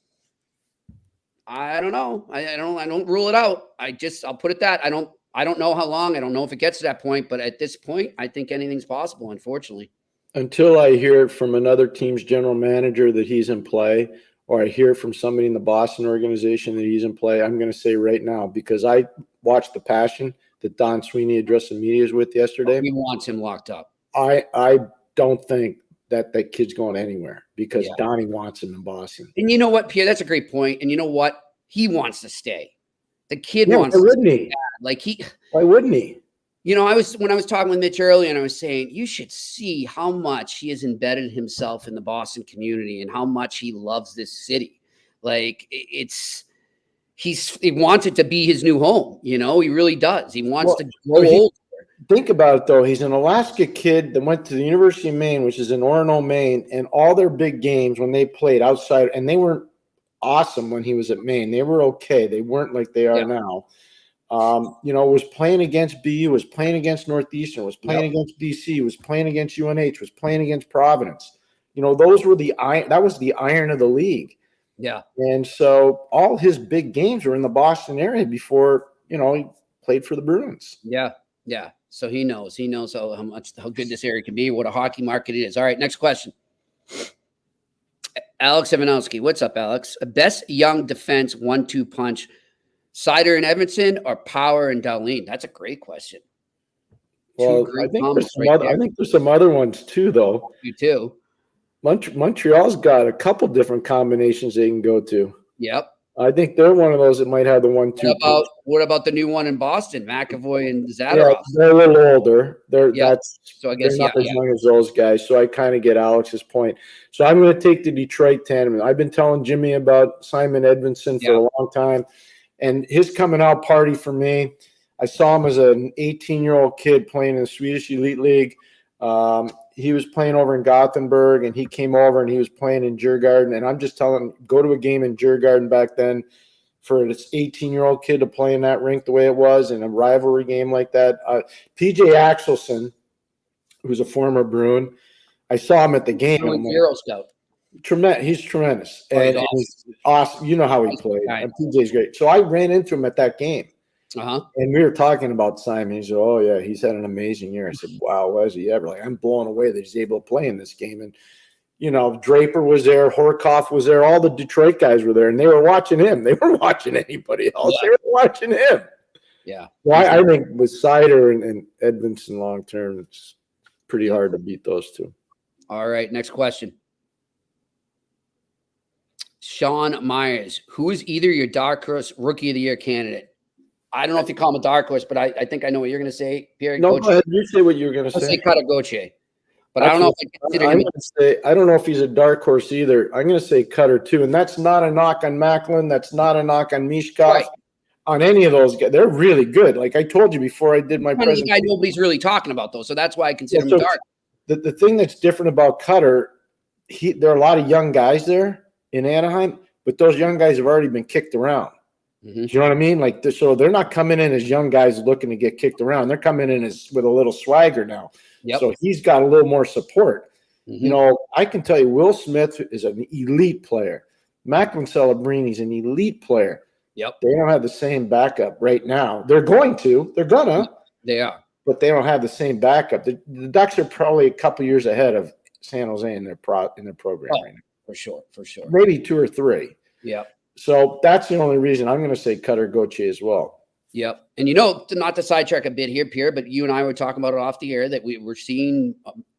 I don't know. I don't rule it out. I'll put it that. I don't know how long. I don't know if it gets to that point, but at this point, I think anything's possible, unfortunately. Until I hear from another team's general manager that he's in play, or I hear from somebody in the Boston organization that he's in play, I'm going to say right now, because I watched the passion that Don Sweeney addressed the media with yesterday. He wants him locked up. I don't think that kid's going anywhere because Donnie wants him in Boston. And you know what, Pierre? That's a great point. And you know what? He wants to stay. The kid wants to stay. Why wouldn't he? You know, when I was talking with Mitch earlier, and I was saying, you should see how much he has embedded himself in the Boston community and how much he loves this city. Like he wants it to be his new home. You know, he really does. He wants to grow old. Think about it, though. He's an Alaska kid that went to the University of Maine, which is in Orono, Maine, and all their big games when they played outside, and they weren't awesome when he was at Maine. They were okay. They weren't like they are now. Was playing against BU, was playing against Northeastern, was playing against BC, was playing against UNH, was playing against Providence. Those were that was the iron of the league. Yeah. And so all his big games were in the Boston area before, he played for the Bruins. Yeah. Yeah. So he knows how good this area can be, what a hockey market it is. All right. Next question. Alex Ivanowski. What's up, Alex? Best young defense 1-2 punch. Seider and Edmondson or Power and Dahlin? That's a great question. Well, I think there's some other ones too, though. You too. Montreal's got a couple different combinations they can go to. Yep. I think they're one of those that might have the 1-2. What about the new one in Boston, McAvoy and Zadorov? Yeah, they're a little older. They're not as young as those guys. So I kind of get Alex's point. So I'm going to take the Detroit tandem. I've been telling Jimmy about Simon Edvinsson for a long time. And his coming out party for me, I saw him as an 18-year-old kid playing in the Swedish Elite League. He was playing over in Gothenburg, and he came over and he was playing in Djurgården. And I'm just telling him, go to a game in Djurgården back then for this 18-year-old kid to play in that rink the way it was in a rivalry game like that. PJ Axelson, who's a former Bruin, I saw him at the game. Hero Scout. He's tremendous. And he's awesome. You know how he played. And PJ's great. So I ran into him at that game. And we were talking about Simon. He said, "Oh, yeah, he's had an amazing year." I said, "Wow, was he ever?" Like, I'm blown away that he's able to play in this game. And, Draper was there. Horkoff was there. All the Detroit guys were there, and they were watching him. They weren't watching anybody else. They were watching him. Yeah. Well, I think with Seider and Edvinsson long term, it's pretty hard to beat those two. All right, next question. Sean Myers, who is either your dark horse rookie of the year candidate? I don't know if you call him a dark horse, but I think I know what you're going to say. Pierre, no, go ahead. You say what you're going to say. I'll say Cutter Gauthier. But I don't know if I consider him. I don't know if he's a dark horse either. I'm going to say Cutter too. And that's not a knock on Macklin. That's not a knock on Mishkov. Right. on any of those guys. They're really good. Like I told you before I did my presentation. Guy nobody's really talking about, though, so that's why I consider him dark. The thing that's different about Cutter, there are a lot of young guys there in Anaheim, but those young guys have already been kicked around. Mm-hmm. You know what I mean? Like, so they're not coming in as young guys looking to get kicked around. They're coming in with a little swagger now. Yep. So he's got a little more support. Mm-hmm. You know, I can tell you Will Smith is an elite player. Macklin Celebrini's an elite player. Yep. They don't have the same backup right now. They're going to. They're gonna. They are. But they don't have the same backup. The Ducks are probably a couple years ahead of San Jose in their program right now. For sure. Maybe 2 or 3. Yeah. So that's the only reason I'm going to say Cutter Gauthier as well. Yep. And, you know, not to sidetrack a bit here, Pierre, but you and I were talking about it off the air that we're seeing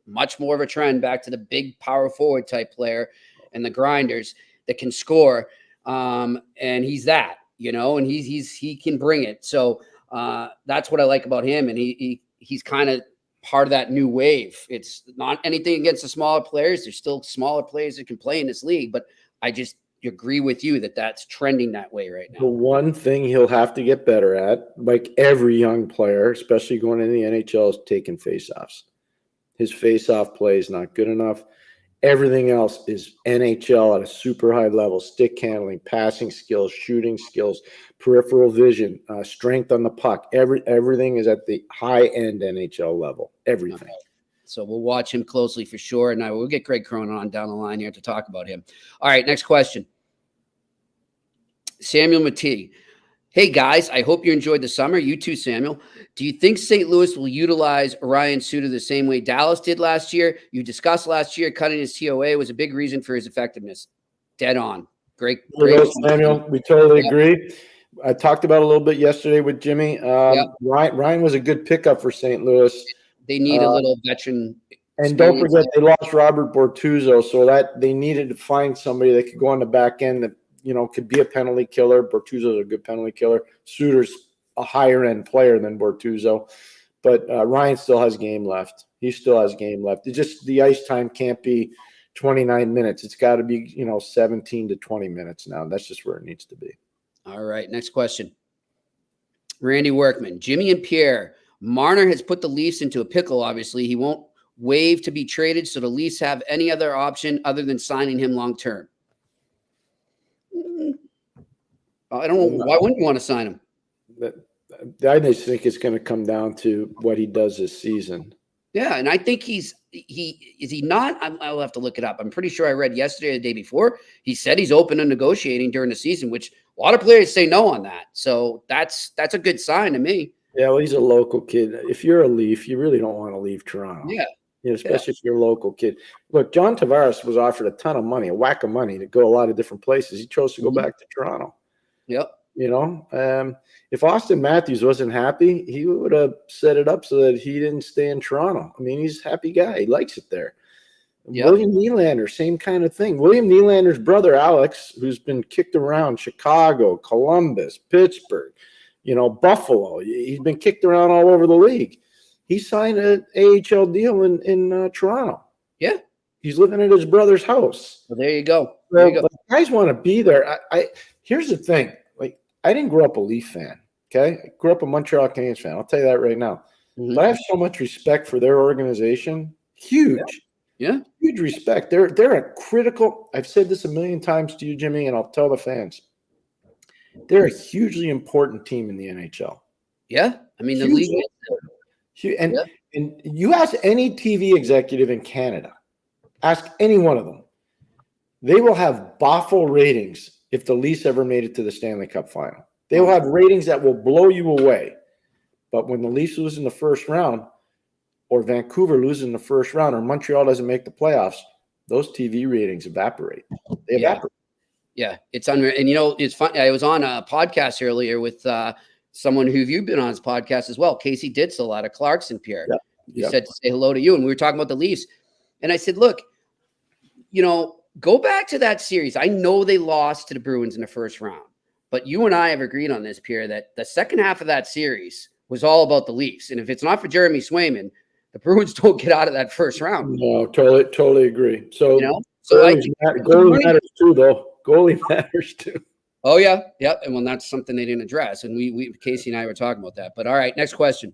much more of a trend back to the big power forward type player and the grinders that can score. And he's that, you know, and he can bring it. So that's what I like about him. And he's kind of part of that new wave. It's not anything against the smaller players. There's still smaller players that can play in this league, but I just agree with you that that's trending that way right now. The one thing he'll have to get better at, like every young player, especially going into the NHL, is taking faceoffs. His faceoff play is not good enough. Everything else is NHL at a super high level: stick handling, passing skills, shooting skills, peripheral vision, strength on the puck. Everything is at the high end NHL level. Everything. Okay. So we'll watch him closely for sure. And we'll get Greg Cronin on down the line here to talk about him. All right, next question. Samuel Matee. Hey, guys, I hope you enjoyed the summer. You too, Samuel. Do you think St. Louis will utilize Ryan Suter the same way Dallas did last year? You discussed last year cutting his TOA was a big reason for his effectiveness. Dead on. Great. Samuel. We totally agree. I talked about it a little bit yesterday with Jimmy. Ryan was a good pickup for St. Louis. They need a little veteran. And don't forget, they lost Robert Bortuzzo, so that they needed to find somebody that could go on the back end that, you know, could be a penalty killer. Bortuzzo's a good penalty killer. Suter's a higher end player than Bortuzzo, but Ryan still has game left. He still has game left. It's just the ice time can't be 29 minutes. It's got to be, 17 to 20 minutes now. That's just where it needs to be. All right, next question. Randy Workman, Jimmy and Pierre. Marner has put the Leafs into a pickle, obviously. He won't waive to be traded, so the Leafs have any other option other than signing him long-term. I don't know. Why wouldn't you want to sign him? I just think it's going to come down to what he does this season. Yeah, and I think is he not? I'll have to look it up. I'm pretty sure I read yesterday or the day before. He said he's open to negotiating during the season, which a lot of players say no on that. So that's a good sign to me. Yeah, well, he's a local kid. If you're a Leaf, you really don't want to leave Toronto. Yeah. Especially if you're a local kid. Look, John Tavares was offered a ton of money, a whack of money to go a lot of different places. He chose to go back to Toronto. Yep. If Austin Matthews wasn't happy, he would have set it up so that he didn't stay in Toronto. I mean, he's a happy guy. He likes it there. Yep. William Nylander, same kind of thing. William Nylander's brother, Alex, who's been kicked around Chicago, Columbus, Pittsburgh, Buffalo. He's been kicked around all over the league. He signed an AHL deal in Toronto. Yeah. He's living at his brother's house. Well, there you go. Guys want to be there. Here's the thing. Like, I didn't grow up a Leaf fan, okay? I grew up a Montreal Canadiens fan. I'll tell you that right now. Mm-hmm. But I have so much respect for their organization. Huge. Yeah. Huge respect. They're a critical – I've said this a million times to you, Jimmy, and I'll tell the fans. They're a hugely important team in the NHL. Yeah. I mean, the league – And you ask any TV executive in Canada, ask any one of them, they will have baffle ratings if the Leafs ever made it to the Stanley Cup final. They will have ratings that will blow you away. But when the Leafs lose in the first round, or Vancouver loses in the first round, or Montreal doesn't make the playoffs, those TV ratings evaporate. They evaporate. Yeah, it's unreal. And, it's fun. I was on a podcast earlier with someone who you've been on his podcast as well, Casey Ditzel out of Clarkson, Pierre. Yeah. He said to say hello to you, and we were talking about the Leafs. And I said, look, go back to that series. I know they lost to the Bruins in the first round, but you and I have agreed on this, Pierre, that the second half of that series was all about the Leafs. And if it's not for Jeremy Swayman, the Bruins don't get out of that first round. No, totally agree. So, goalie matters too, though. Goalie matters too. Oh, yeah. Yep. And well, that's something they didn't address. And we Casey and I were talking about that. But all right, next question.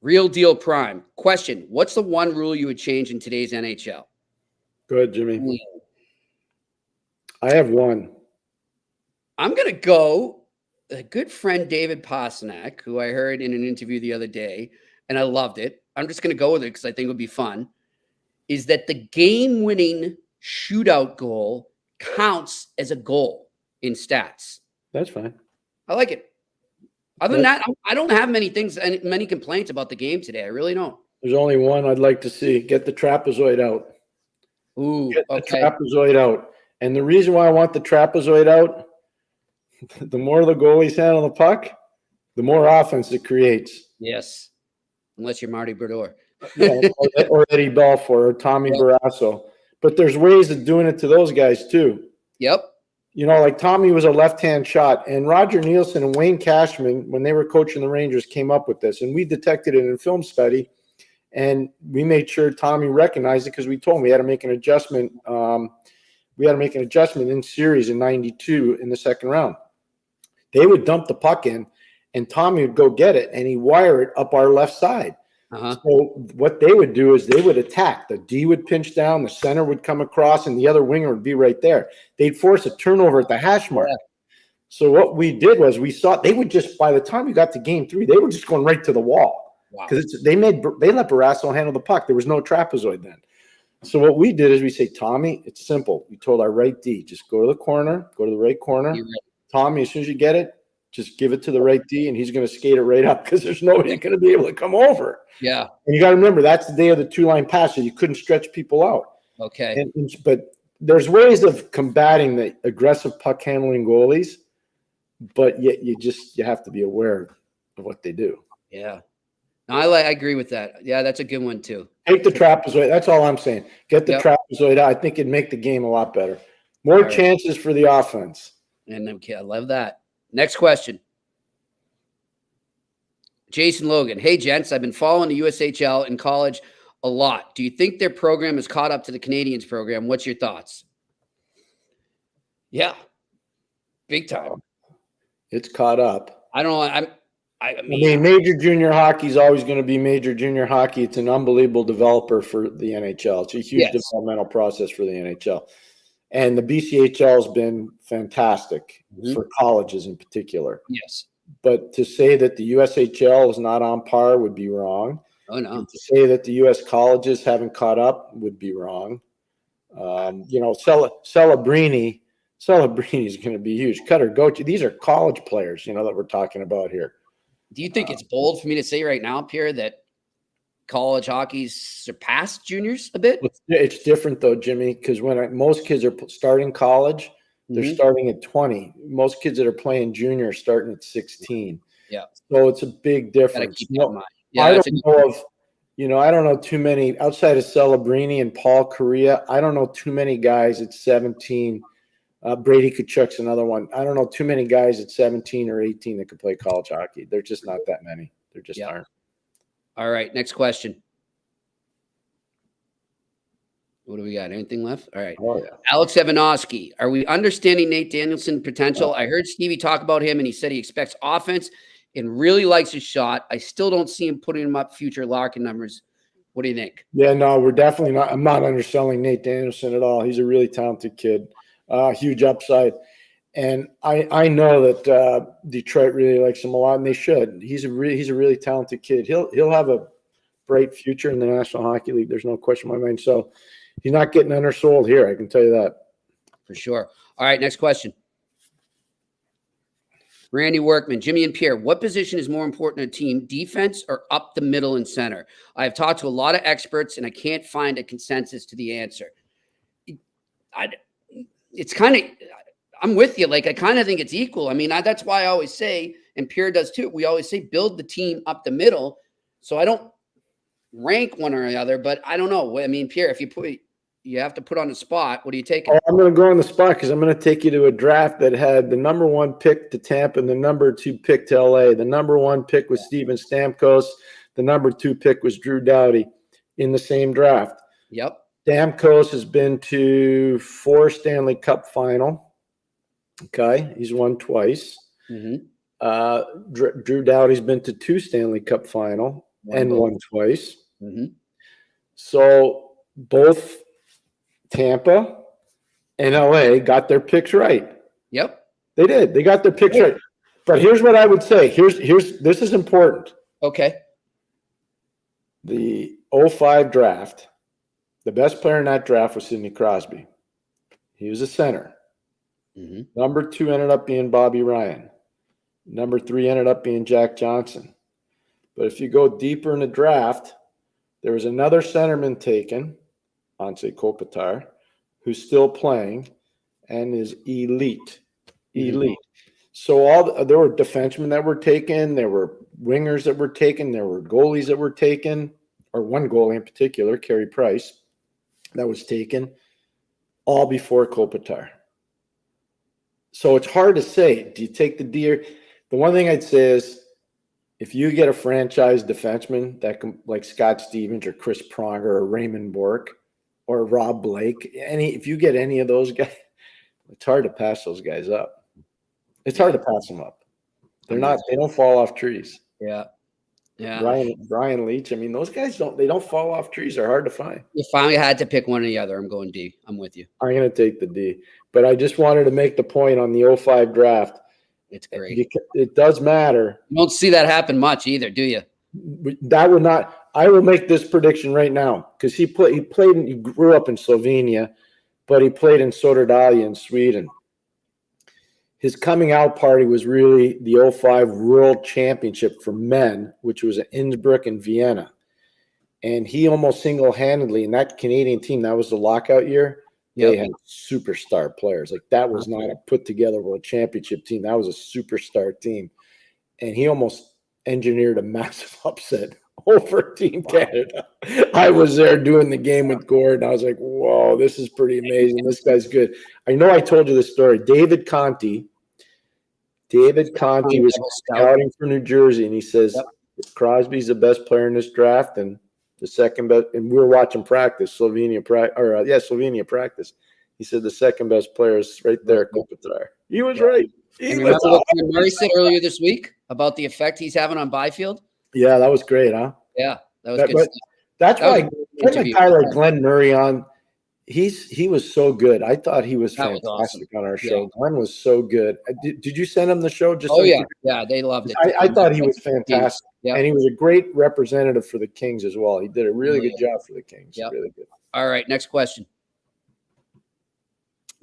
Real Deal Prime. Question. What's the one rule you would change in today's NHL? Go ahead, Jimmy. I have one. I'm going to go a good friend, David Pasternak, who I heard in an interview the other day, and I loved it. I'm just going to go with it because I think it would be fun, is that the game-winning shootout goal counts as a goal in stats. That's fine. I like it. Other than that, I don't have many complaints about the game today. I really don't. There's only one I'd like to see. Get the trapezoid out. Ooh, Get the okay. trapezoid out. And the reason why I want the trapezoid out, the more the goalies handle the puck, the more offense it creates. Yes. Unless you're Marty Brodeur. Yeah, or Eddie Belfour or Tommy Barrasso. But there's ways of doing it to those guys too. Yep. You know, like Tommy was a left-hand shot, and Roger Nielsen and Wayne Cashman, when they were coaching the Rangers, came up with this, and we detected it in a film study, and we made sure Tommy recognized it because we told him we had to make an adjustment. We had to make an adjustment in series in '92 in the second round. They would dump the puck in, and Tommy would go get it, and he'd wire it up our left side. So what they would do is they would attack. The D would pinch down, the center would come across, and the other winger would be right there. They'd force a turnover at the hash mark. So what we did was we saw they would just, by the time we got to game 3, they were just going right to the wall. Because they let Barrasso handle the puck. There was no trapezoid then. So what we did is we say, Tommy, it's simple. We told our right D, just go to the corner, go to the right corner. Tommy, as soon as you get it, just give it to the right D, and he's going to skate it right up because there's nobody going to be able to come over. Yeah. And you got to remember, that's the day of the 2-line pass, so you couldn't stretch people out. Okay. But there's ways of combating the aggressive puck handling goalies, but yet you have to be aware of what they do. Yeah. No, I agree with that. Yeah, that's a good one too. Take the trapezoid. That's all I'm saying. Get the trapezoid out. I think it'd make the game a lot better. More chances for the offense. And I love that. Next question. Jason Logan. Hey, gents, I've been following the USHL in college a lot. Do you think their program has caught up to the Canadians program? What's your thoughts? Yeah. Big time. It's caught up. I don't know. I mean, major junior hockey is always going to be major junior hockey. It's an unbelievable developer for the NHL. It's a huge developmental process for the NHL. And the BCHL has been fantastic for colleges in particular. Yes. But to say that the USHL is not on par would be wrong. Oh, no. And to say that the US colleges haven't caught up would be wrong. Celebrini is going to be huge. Cutter Gochi. These are college players, that we're talking about here. Do you think it's bold for me to say right now, Pierre, that college hockey's surpassed juniors a bit? It's different though, Jimmy, because when most kids are starting college, they're starting at 20. Most kids that are playing junior are starting at 16. Yeah. So it's a big difference. Keep that in mind. Yeah, I don't know too many outside of Celebrini and Paul Correa. I don't know too many guys at 17. Brady Tkachuk's another one. I don't know too many guys at 17 or 18 that could play college hockey. There's just not that many. There just aren't. All right, next question. What do we got? Anything left? All right. Oh, yeah. Alex Evanovsky. Are we understanding Nate Danielson's potential? I heard Stevie talk about him, and he said he expects offense and really likes his shot. I still don't see him putting him up future Larkin numbers. What do you think? Yeah, no, we're definitely not. I'm not underselling Nate Danielson at all. He's a really talented kid. Huge upside. And I know that Detroit really likes him a lot, and they should. He's a really talented kid. He'll have a bright future in the National Hockey League. There's no question in my mind. So he's not getting undersold here. I can tell you that. For sure. All right, next question. Randy Workman, Jimmy and Pierre, what position is more important in a team, defense or up the middle and center? I've talked to a lot of experts, and I can't find a consensus to the answer. It's kind of – I'm with you. Like, I kind of think it's equal. I mean, that's why I always say, and Pierre does too, we always say build the team up the middle. So I don't rank one or the other, but I don't know. I mean, Pierre, if you have to put on the spot, what are you taking? I'm going to go on the spot because I'm going to take you to a draft that had the number 1 pick to Tampa and the number 2 pick to LA. The number 1 pick was Steven Stamkos. The number 2 pick was Drew Doughty in the same draft. Yep. Stamkos has been to 4 Stanley Cup final. Okay, he's won twice. Mm-hmm. Drew Doughty's been to 2 Stanley Cup final and won twice. Mm-hmm. So both Tampa and LA got their picks right. Yep. They did. They got their picks right. But here's what I would say. This is important. Okay. The 05 draft, the best player in that draft was Sidney Crosby. He was a center. Mm-hmm. Number 2 ended up being Bobby Ryan. Number 3 ended up being Jack Johnson. But if you go deeper in the draft, there was another centerman taken, Anze Kopitar, who's still playing and is elite. Mm-hmm. So there were defensemen that were taken, there were wingers that were taken, there were goalies that were taken, or one goalie in particular, Carey Price, that was taken, all before Kopitar. So it's hard to say. Do you take the deer? The one thing I'd say is if you get a franchise defenseman that can, like Scott Stevens or Chris Pronger or Raymond Bourque or Rob Blake, if you get any of those guys, it's hard to pass those guys up. It's hard to pass them up. They don't fall off trees. Yeah. Yeah. Brian Leach. I mean, those guys don't fall off trees. They're hard to find. You finally had to pick one or the other. I'm going D. I'm with you. I'm going to take the D. But I just wanted to make the point on the 05 draft. It's great. It does matter. You don't see that happen much either, do you? That would not. I will make this prediction right now because he grew up in Slovenia, but he played in Södertälje in Sweden. His coming out party was really the 05 World Championship for men, which was at Innsbruck and Vienna. And he almost single-handedly, in that Canadian team, that was the lockout year, they had superstar players. Like, that was not a put-together World Championship team. That was a superstar team. And he almost engineered a massive upset over Team Canada. I was there doing the game with Gord, and I was like, whoa, this is pretty amazing. This guy's good. I know I told you this story. David Conti was scouting for New Jersey, and he says, Crosby's the best player in this draft, and the second best, and we were watching practice, Slovenia practice. He said the second best player is right there, Kopitar. He was right. Remember what Murray said earlier this week about the effect he's having on Byfield? Yeah, that was great, huh? Yeah, that was good. That's why getting a guy like Glenn Murray on, he was so good. I thought he was fantastic awesome on our show. Yeah. Glenn was so good. Did you send him the show? Yeah, they loved it. I thought he was fantastic, and he was a great representative for the Kings as well. He did a really good job for the Kings. Yep. Really good. All right, next question.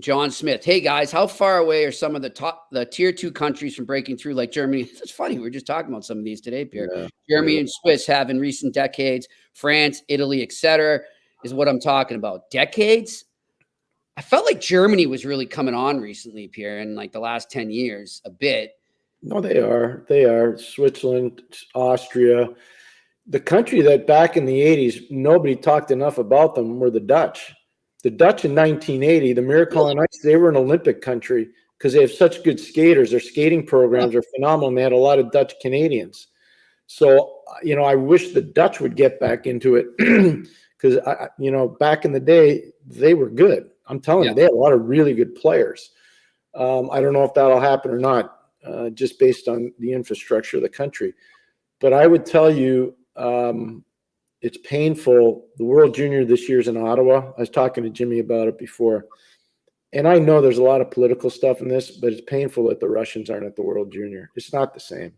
John Smith. Hey guys, how far away are some of the tier 2 countries from breaking through, like Germany? It's funny. We were just talking about some of these today, Pierre. Yeah. Germany and Swiss have in recent decades, France, Italy, etc. is what I'm talking about. Decades? I felt like Germany was really coming on recently, Pierre, in like the last 10 years, a bit. No, they are. Switzerland, Austria. The country that back in the 80s, nobody talked enough about them were the Dutch. The Dutch in 1980, the Miracle on Ice, they were an Olympic country because they have such good skaters. Their skating programs are phenomenal. And they had a lot of Dutch Canadians. So, I wish the Dutch would get back into it because, back in the day, they were good. I'm telling you, they had a lot of really good players. I don't know if that'll happen or not, just based on the infrastructure of the country. But I would tell you, it's painful. The World Junior this year is in Ottawa. I was talking to Jimmy about it before. And I know there's a lot of political stuff in this, but it's painful that the Russians aren't at the World Junior. It's not the same.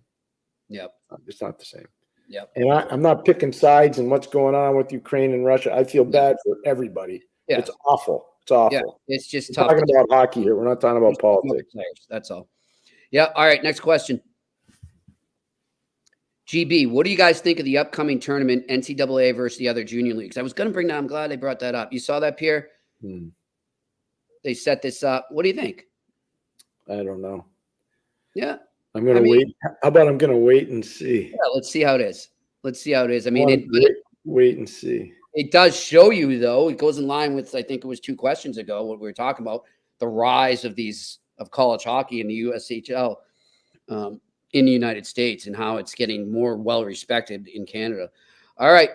Yep. It's not the same. Yep. And I'm not picking sides and what's going on with Ukraine and Russia. I feel bad for everybody. Yeah. It's awful. It's awful. Yeah. It's just tough. We're talking about hockey here. We're not talking about politics. That's all. Yeah. All right. Next question. GB, what do you guys think of the upcoming tournament, NCAA versus the other junior leagues? I was going to bring that. I'm glad they brought that up. You saw that, Pierre? They set this up. What do you think? I don't know. Yeah. I'm going to wait. How about I'm going to wait and see? Yeah, let's see how it is. I mean, wait and see. It does show you, though. It goes in line with, I think it was 2 questions ago, what we were talking about, the rise of college hockey in the USHL. In the United States and how it's getting more well-respected in Canada. All right.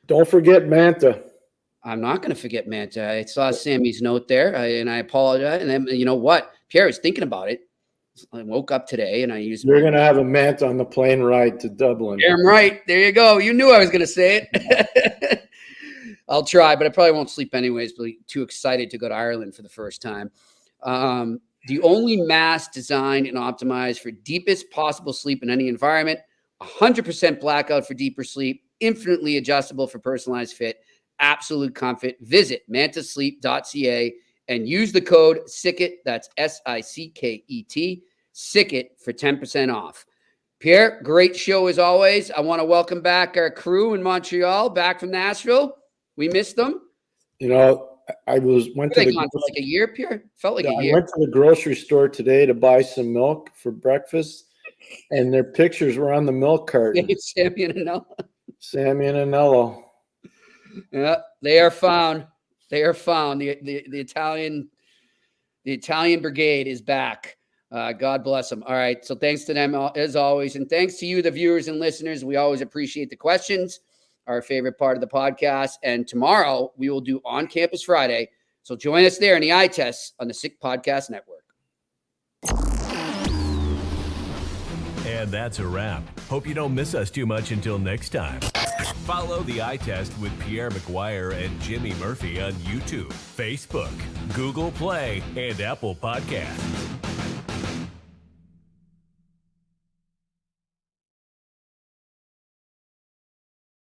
Don't forget Manta. I'm not going to forget Manta. I saw Sammy's note there, and I apologize. And then, you know what? Pierre was thinking about it. I woke up today and I used. You're going to have a Manta on the plane ride to Dublin. Damn right. There you go. You knew I was going to say it. I'll try, but I probably won't sleep anyways. But too excited to go to Ireland for the first time. The only mask designed and optimized for deepest possible sleep in any environment. 100% blackout for deeper sleep. Infinitely adjustable for personalized fit. Absolute comfort. Visit mantasleep.ca and use the code SICKET. That's SICKET. SICKET for 10% off. Pierre, great show as always. I want to welcome back our crew in Montreal, back from Nashville. We missed them. You know, I went to gone for like a year, Pierre. Felt like a year. I went to the grocery store today to buy some milk for breakfast, and their pictures were on the milk carton. Sammy and Anello. Sammy and Anello. Yeah, they are found. They are found. The Italian brigade is back. God bless them. All right. So thanks to them as always. And thanks to you, the viewers and listeners. We always appreciate the questions, our favorite part of the podcast. And tomorrow we will do On Campus Friday. So join us there in the eye test on the Sick Podcast Network. And that's a wrap. Hope you don't miss us too much until next time. Follow the Eye Test with Pierre McGuire and Jimmy Murphy on YouTube, Facebook, Google Play, and Apple Podcasts.